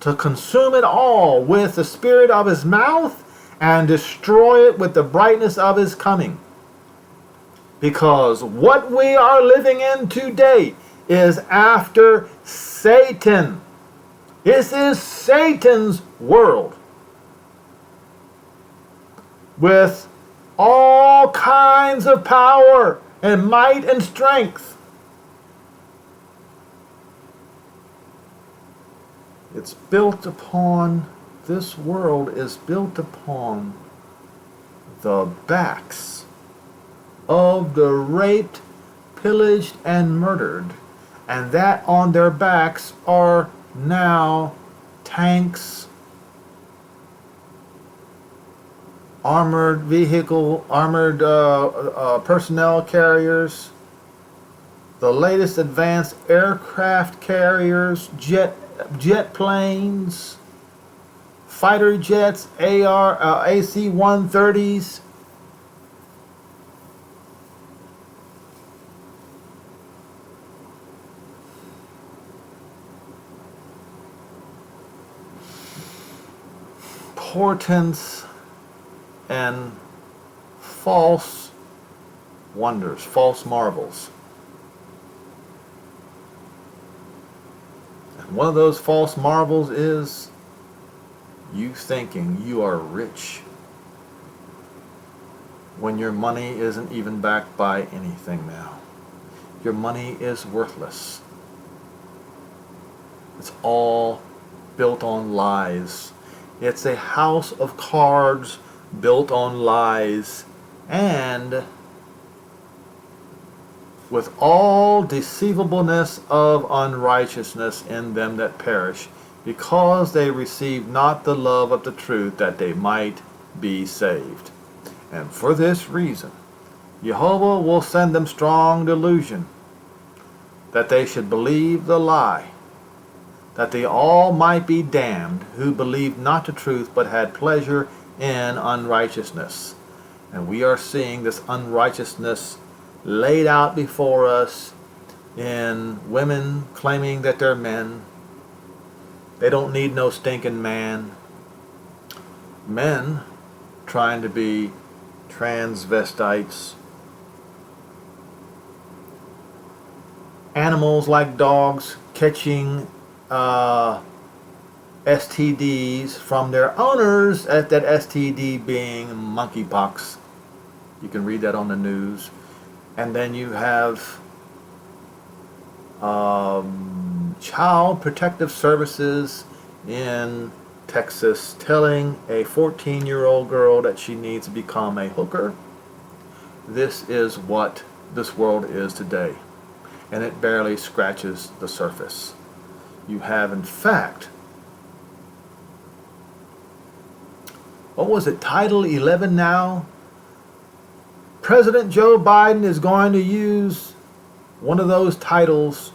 Speaker 1: to consume it all with the spirit of his mouth and destroy it with the brightness of his coming. Because what we are living in today is after Satan. This is Satan's world. With all kinds of power and might and strength. It's built upon, this world is built upon the backs of the raped, pillaged, and murdered. And that on their backs are now tanks, armored vehicle, armored personnel carriers, the latest advanced aircraft carriers, jet planes, fighter jets, AC-130s. portents and false wonders, false marvels. And one of those false marvels is you thinking you are rich when your money isn't even backed by anything now. Your money is worthless. It's all built on lies. It's a house of cards built on lies, and with all deceivableness of unrighteousness in them that perish, because they receive not the love of the truth, that they might be saved. And for this reason, Jehovah will send them strong delusion, that they should believe the lie, that they all might be damned, who believed not the truth, but had pleasure in unrighteousness. And we are seeing this unrighteousness laid out before us in women claiming that they're men. They don't need no stinking man. Men trying to be transvestites. Animals like dogs catching STDs from their owners, at that STD being monkeypox. You can read that on the news. And then you have Child Protective Services in Texas telling a 14-year-old girl that she needs to become a hooker. This is what this world is today, and it barely scratches the surface. You have, in fact, what was it, Title 11 now? President Joe Biden is going to use one of those titles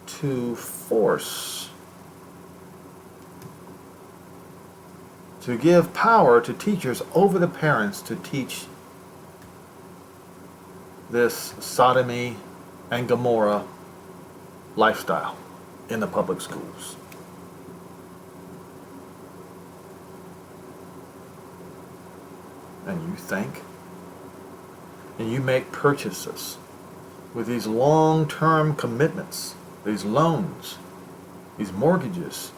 Speaker 1: to force, to give power to teachers over the parents to teach this sodomy and Gomorrah lifestyle in the public schools. And you think, and you make purchases with these long-term commitments, these loans, these mortgages,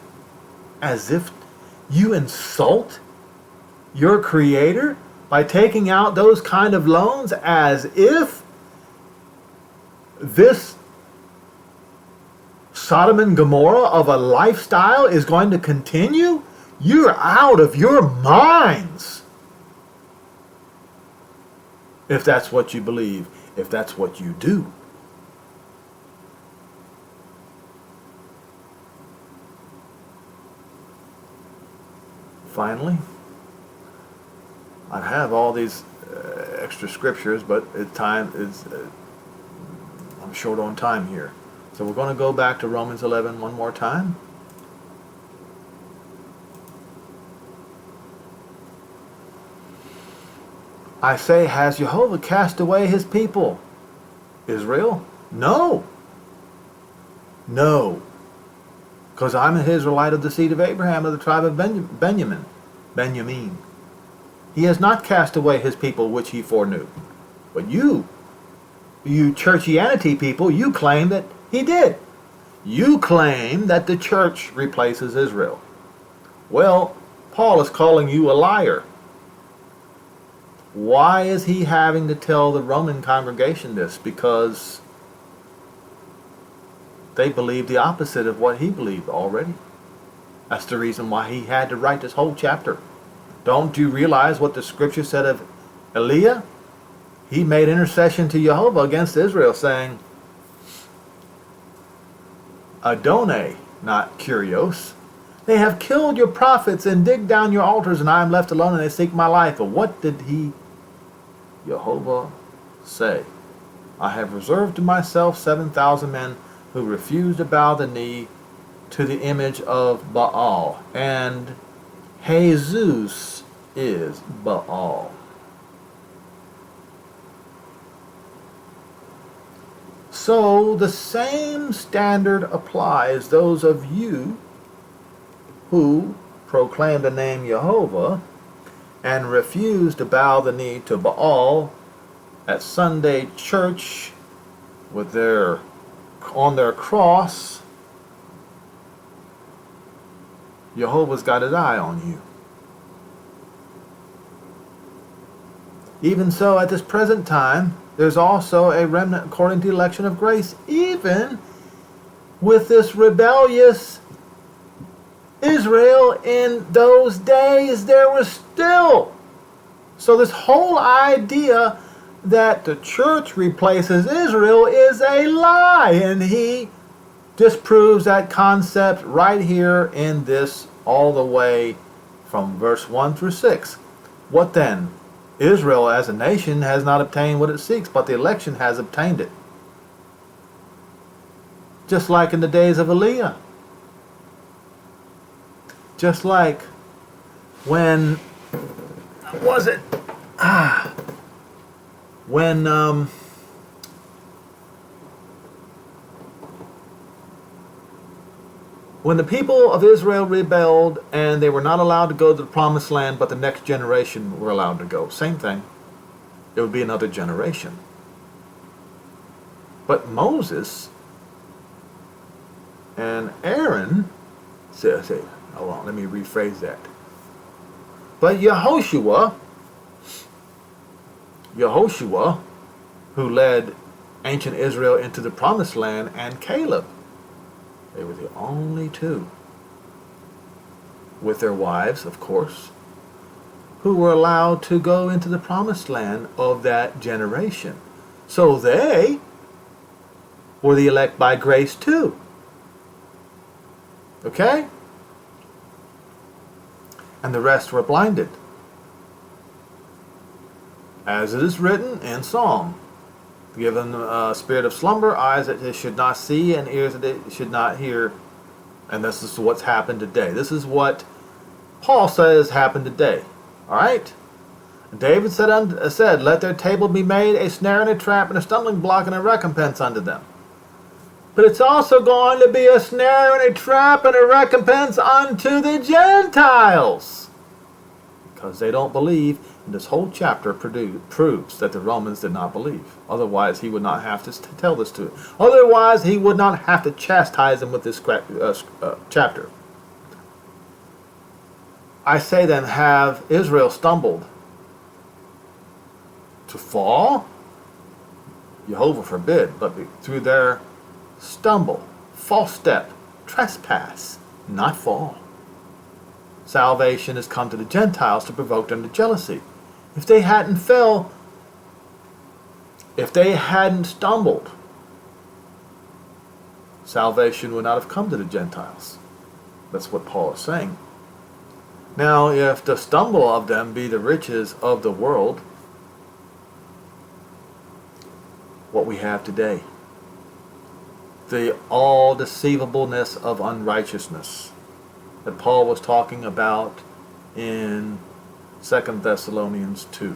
Speaker 1: as if you insult your Creator by taking out those kind of loans, as if this Sodom and Gomorrah of a lifestyle is going to continue. You're out of your minds. If that's what you believe, if that's what you do. Finally, I have all these extra scriptures, but I'm short on time here. So we're going to go back to Romans 11 one more time. I say, has Jehovah cast away his people, Israel? No. No. Because I'm an Israelite of the seed of Abraham, of the tribe of Benjamin. He has not cast away his people which he foreknew. But you churchianity people, you claim that he did. You claim that the church replaces Israel. Well, Paul is calling you a liar. Why is he having to tell the Roman congregation this? Because they believe the opposite of what he believed already. That's the reason why he had to write this whole chapter. Don't you realize what the scripture said of Eliah? He made intercession to Jehovah against Israel, saying, Adonai, not Kyrios. They have killed your prophets and digged down your altars, and I am left alone, and they seek my life. But what did Jehovah say? I have reserved to myself 7,000 men who refuse to bow the knee to the image of Baal, and Jesus is Baal. So the same standard applies those of you who proclaim the name Jehovah and refuse to bow the knee to Baal at Sunday church with on their cross, Jehovah's got his eye on you. Even so, at this present time, there's also a remnant according to the election of grace. Even with this rebellious Israel in those days, there was still. So this whole idea that the church replaces Israel is a lie, and he disproves that concept right here in this, all the way from verse 1 through 6. What then? Israel as a nation has not obtained what it seeks, but the election has obtained it. Just like in the days of Eliah. Just like when, was it? When the people of Israel rebelled and they were not allowed to go to the promised land, but the next generation were allowed to go. Same thing. It would be another generation. But Moses and Aaron, hold on, let me rephrase that. But Yehoshua, who led ancient Israel into the promised land, and Caleb, they were the only two, with their wives, of course, who were allowed to go into the promised land of that generation. So they were the elect by grace too. Okay? And the rest were blinded. As it is written in Psalm, given a spirit of slumber, eyes that they should not see, and ears that they should not hear. And this is what's happened today. This is what Paul says happened today. Alright? David said, let their table be made a snare and a trap and a stumbling block and a recompense unto them. But it's also going to be a snare and a trap and a recompense unto the Gentiles. Because they don't believe. And this whole chapter proves that the Romans did not believe. Otherwise, he would not have to tell this to them. Otherwise, he would not have to chastise them with this chapter. I say then, have Israel stumbled to fall? Jehovah forbid, but through their stumble, false step, trespass, not fall. Salvation has come to the Gentiles to provoke them to jealousy. If they hadn't fell, if they hadn't stumbled, salvation would not have come to the Gentiles. That's what Paul is saying. Now, if the stumble of them be the riches of the world, what we have today, the all-deceivableness of unrighteousness that Paul was talking about in 2 Thessalonians 2.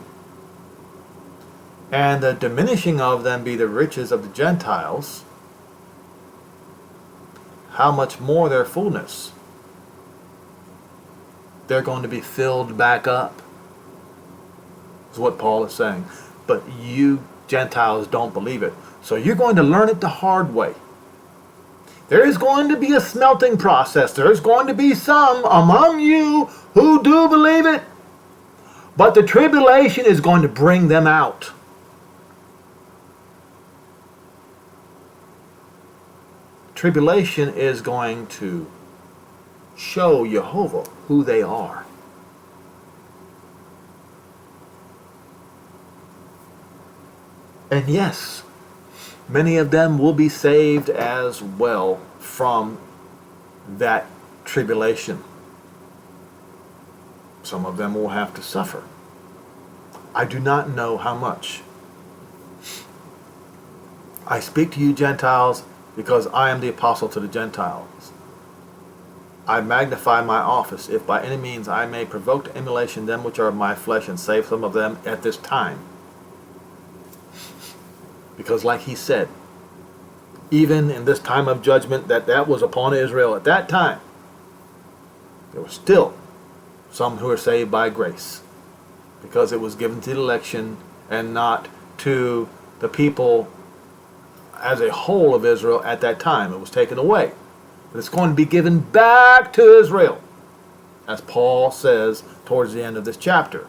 Speaker 1: And the diminishing of them be the riches of the Gentiles, how much more their fullness? They're going to be filled back up, is what Paul is saying. But you Gentiles don't believe it. So you're going to learn it the hard way. There is going to be a smelting process. There is going to be some among you who do believe it. But the tribulation is going to bring them out. Tribulation is going to show Jehovah who they are. And yes, many of them will be saved as well from that tribulation. Some of them will have to suffer. I do not know how much. I speak to you Gentiles because I am the apostle to the Gentiles. I magnify my office, if by any means I may provoke to emulation them which are of my flesh, and save some of them at this time. Because like he said, even in this time of judgment that was upon Israel at that time, there was still Some who are saved by grace, because it was given to the election and not to the people as a whole of Israel at that time. It was taken away. But it's going to be given back to Israel, as Paul says towards the end of this chapter.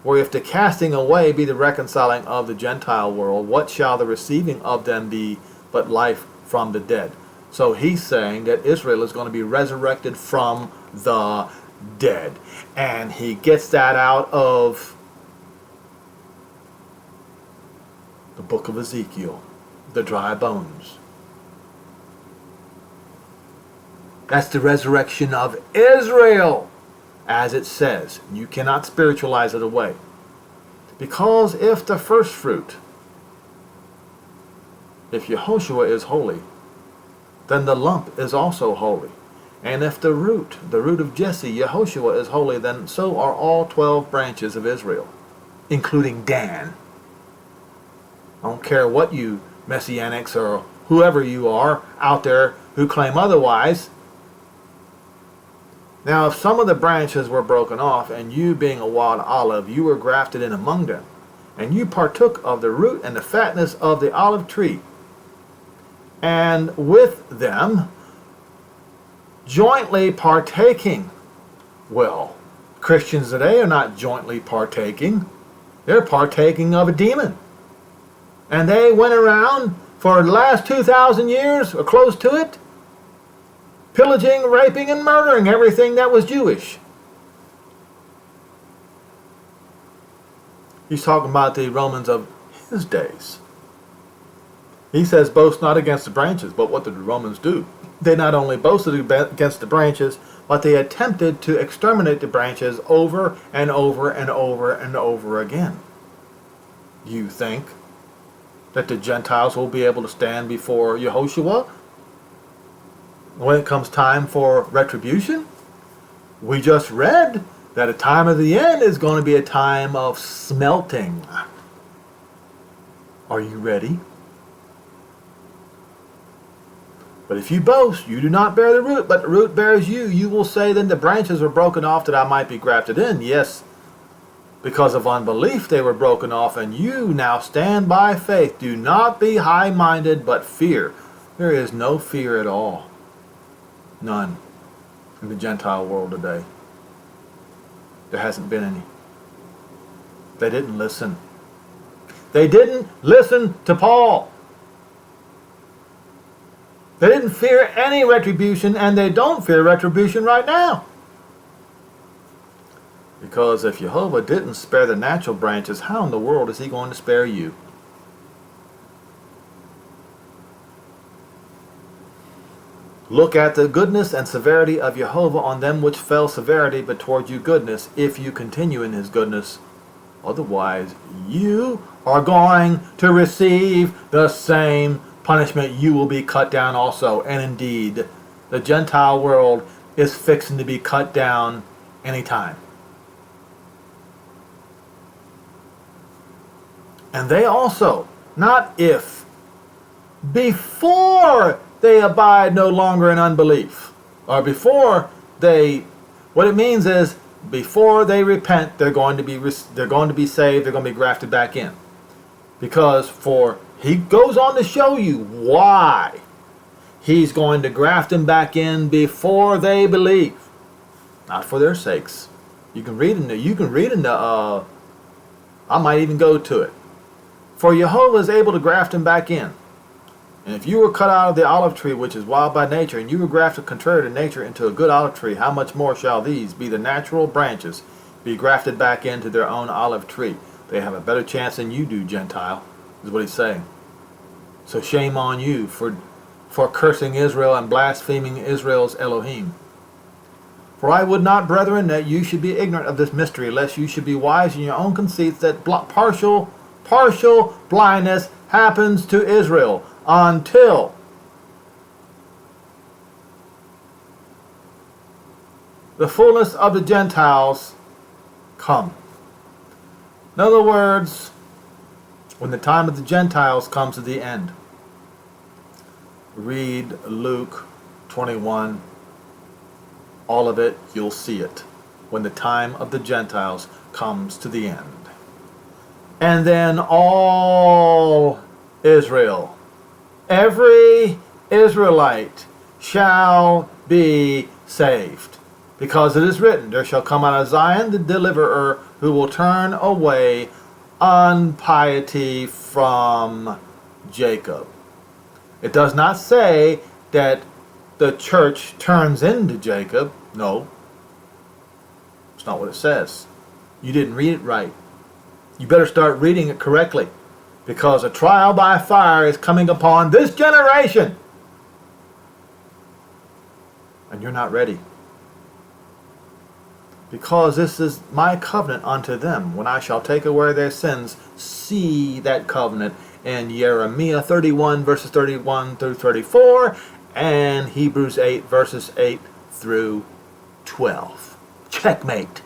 Speaker 1: For if the casting away be the reconciling of the Gentile world, what shall the receiving of them be but life from the dead? So he's saying that Israel is going to be resurrected from the dead. And he gets that out of the book of Ezekiel, the dry bones. That's the resurrection of Israel, as it says. You cannot spiritualize it away. Because if the first fruit, if Yehoshua is holy, then the lump is also holy. And if the root of Jesse, Yehoshua, is holy, then so are all 12 branches of Israel, including Dan. I don't care what you Messianics or whoever you are out there who claim otherwise. Now, if some of the branches were broken off, and you being a wild olive, you were grafted in among them, and you partook of the root and the fatness of the olive tree, and with them jointly partaking. Well, Christians today are not jointly partaking. They're partaking of a demon. And they went around for the last 2,000 years, or close to it, pillaging, raping, and murdering everything that was Jewish. He's talking about the Romans of his days. He says, boast not against the branches. But what did the Romans do? They not only boasted against the branches, but they attempted to exterminate the branches over and over and over and over again. You think that the Gentiles will be able to stand before Yehoshua when it comes time for retribution? We just read that a time of the end is going to be a time of smelting. Are you ready? But if you boast, you do not bear the root, but the root bears you. You will say, then the branches were broken off that I might be grafted in. Yes, because of unbelief they were broken off, and you now stand by faith. Do not be high-minded, but fear. There is no fear at all. None in the Gentile world today. There hasn't been any. They didn't listen. They didn't listen to Paul. They didn't fear any retribution, and they don't fear retribution right now. Because if Jehovah didn't spare the natural branches, how in the world is he going to spare you? Look at the goodness and severity of Jehovah on them which fell severity, but toward you goodness, if you continue in his goodness. Otherwise, you are going to receive the same punishment. You will be cut down also. And indeed, the Gentile world is fixing to be cut down anytime. And they also, not if, before they abide no longer in unbelief, or before they, what it means is before they repent, they're going to be saved, they're going to be grafted back in. Because he goes on to show you why he's going to graft them back in before they believe, not for their sakes. You can read in the I might even go to it. For Jehovah is able to graft them back in. And if you were cut out of the olive tree, which is wild by nature, and you were grafted contrary to nature into a good olive tree, how much more shall these, be the natural branches, be grafted back into their own olive tree? They have a better chance than you do, Gentile, is what he's saying. So shame on you for cursing Israel and blaspheming Israel's Elohim. For I would not, brethren, that you should be ignorant of this mystery, lest you should be wise in your own conceits, that partial blindness happens to Israel, until the fullness of the Gentiles come. In other words, when the time of the Gentiles comes to the end. Read Luke 21. All of it, you'll see it. when the time of the Gentiles comes to the end. And then all Israel, every Israelite shall be saved. Because it is written, there shall come out of Zion the deliverer, who will turn away unpiety from Jacob. It does not say that the church turns into Jacob. No. It's not what it says. You didn't read it right. You better start reading it correctly, because a trial by fire is coming upon this generation. And you're not ready. Because this is my covenant unto them, when I shall take away their sins. See that covenant in Jeremiah 31 verses 31 through 34 and Hebrews 8 verses 8 through 12. Checkmate.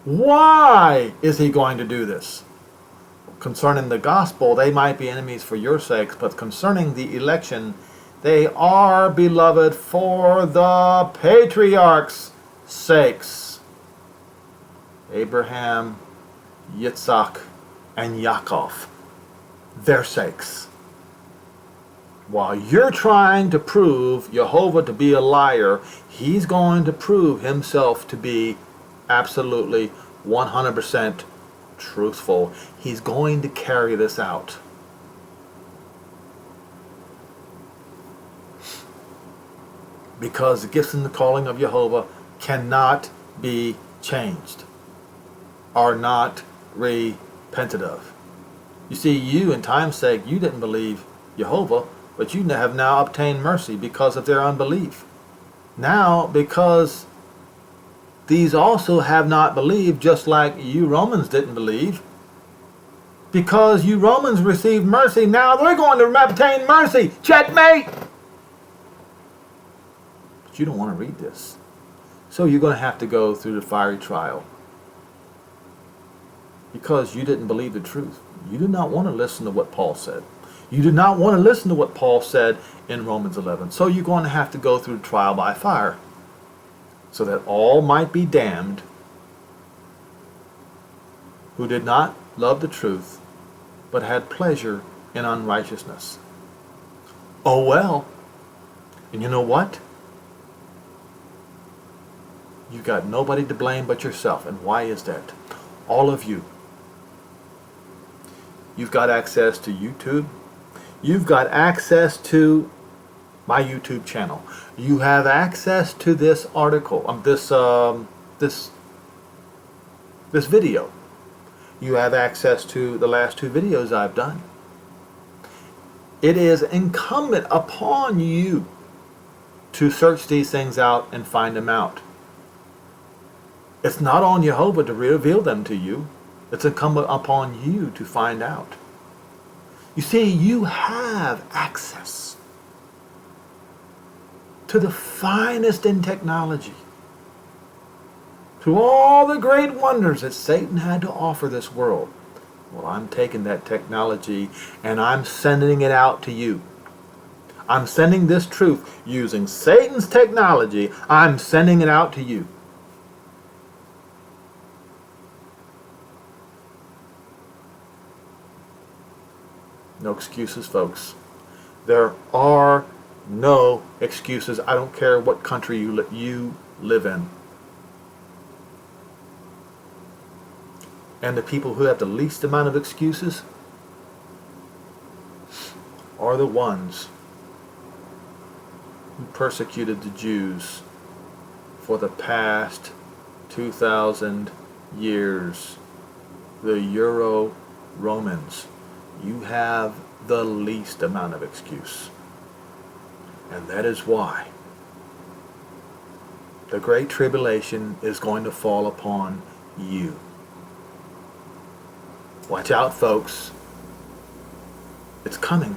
Speaker 1: Why is he going to do this? Concerning the gospel, they might be enemies for your sakes, but concerning the election, they are beloved for the patriarchs' sakes. Abraham, Yitzhak, and Yaakov, their sakes. While you're trying to prove Jehovah to be a liar, he's going to prove himself to be absolutely 100% truthful. He's going to carry this out. Because the gifts and the calling of Jehovah cannot be changed, are not repented of. You see, you, in time's sake, you didn't believe Jehovah, but you have now obtained mercy because of their unbelief. Now, because these also have not believed, just like you Romans didn't believe, because you Romans received mercy, now they're going to obtain mercy. Checkmate! But you don't want to read this. So you're going to have to go through the fiery trial. Because you didn't believe the truth. You did not want to listen to what Paul said. You did not want to listen to what Paul said in Romans 11. So you're going to have to go through trial by fire, so that all might be damned who did not love the truth, but had pleasure in unrighteousness. Oh well. And you know what? You got nobody to blame but yourself. And why is that? All of you. You've got access to YouTube. You've got access to my YouTube channel. You have access to this article, this video. You have access to the last 2 videos I've done. It is incumbent upon you to search these things out and find them out. It's not on Jehovah to reveal them to you. It's incumbent upon you to find out. You see, you have access to the finest in technology, to all the great wonders that Satan had to offer this world. Well, I'm taking that technology and I'm sending it out to you. I'm sending this truth using Satan's technology. I'm sending it out to you. No excuses, folks. There are no excuses. I don't care what country you live in. And the people who have the least amount of excuses are the ones who persecuted the Jews for the past 2,000 years. The Euro-Romans. You have the least amount of excuse. And that is why the Great Tribulation is going to fall upon you. Watch out, folks. It's coming.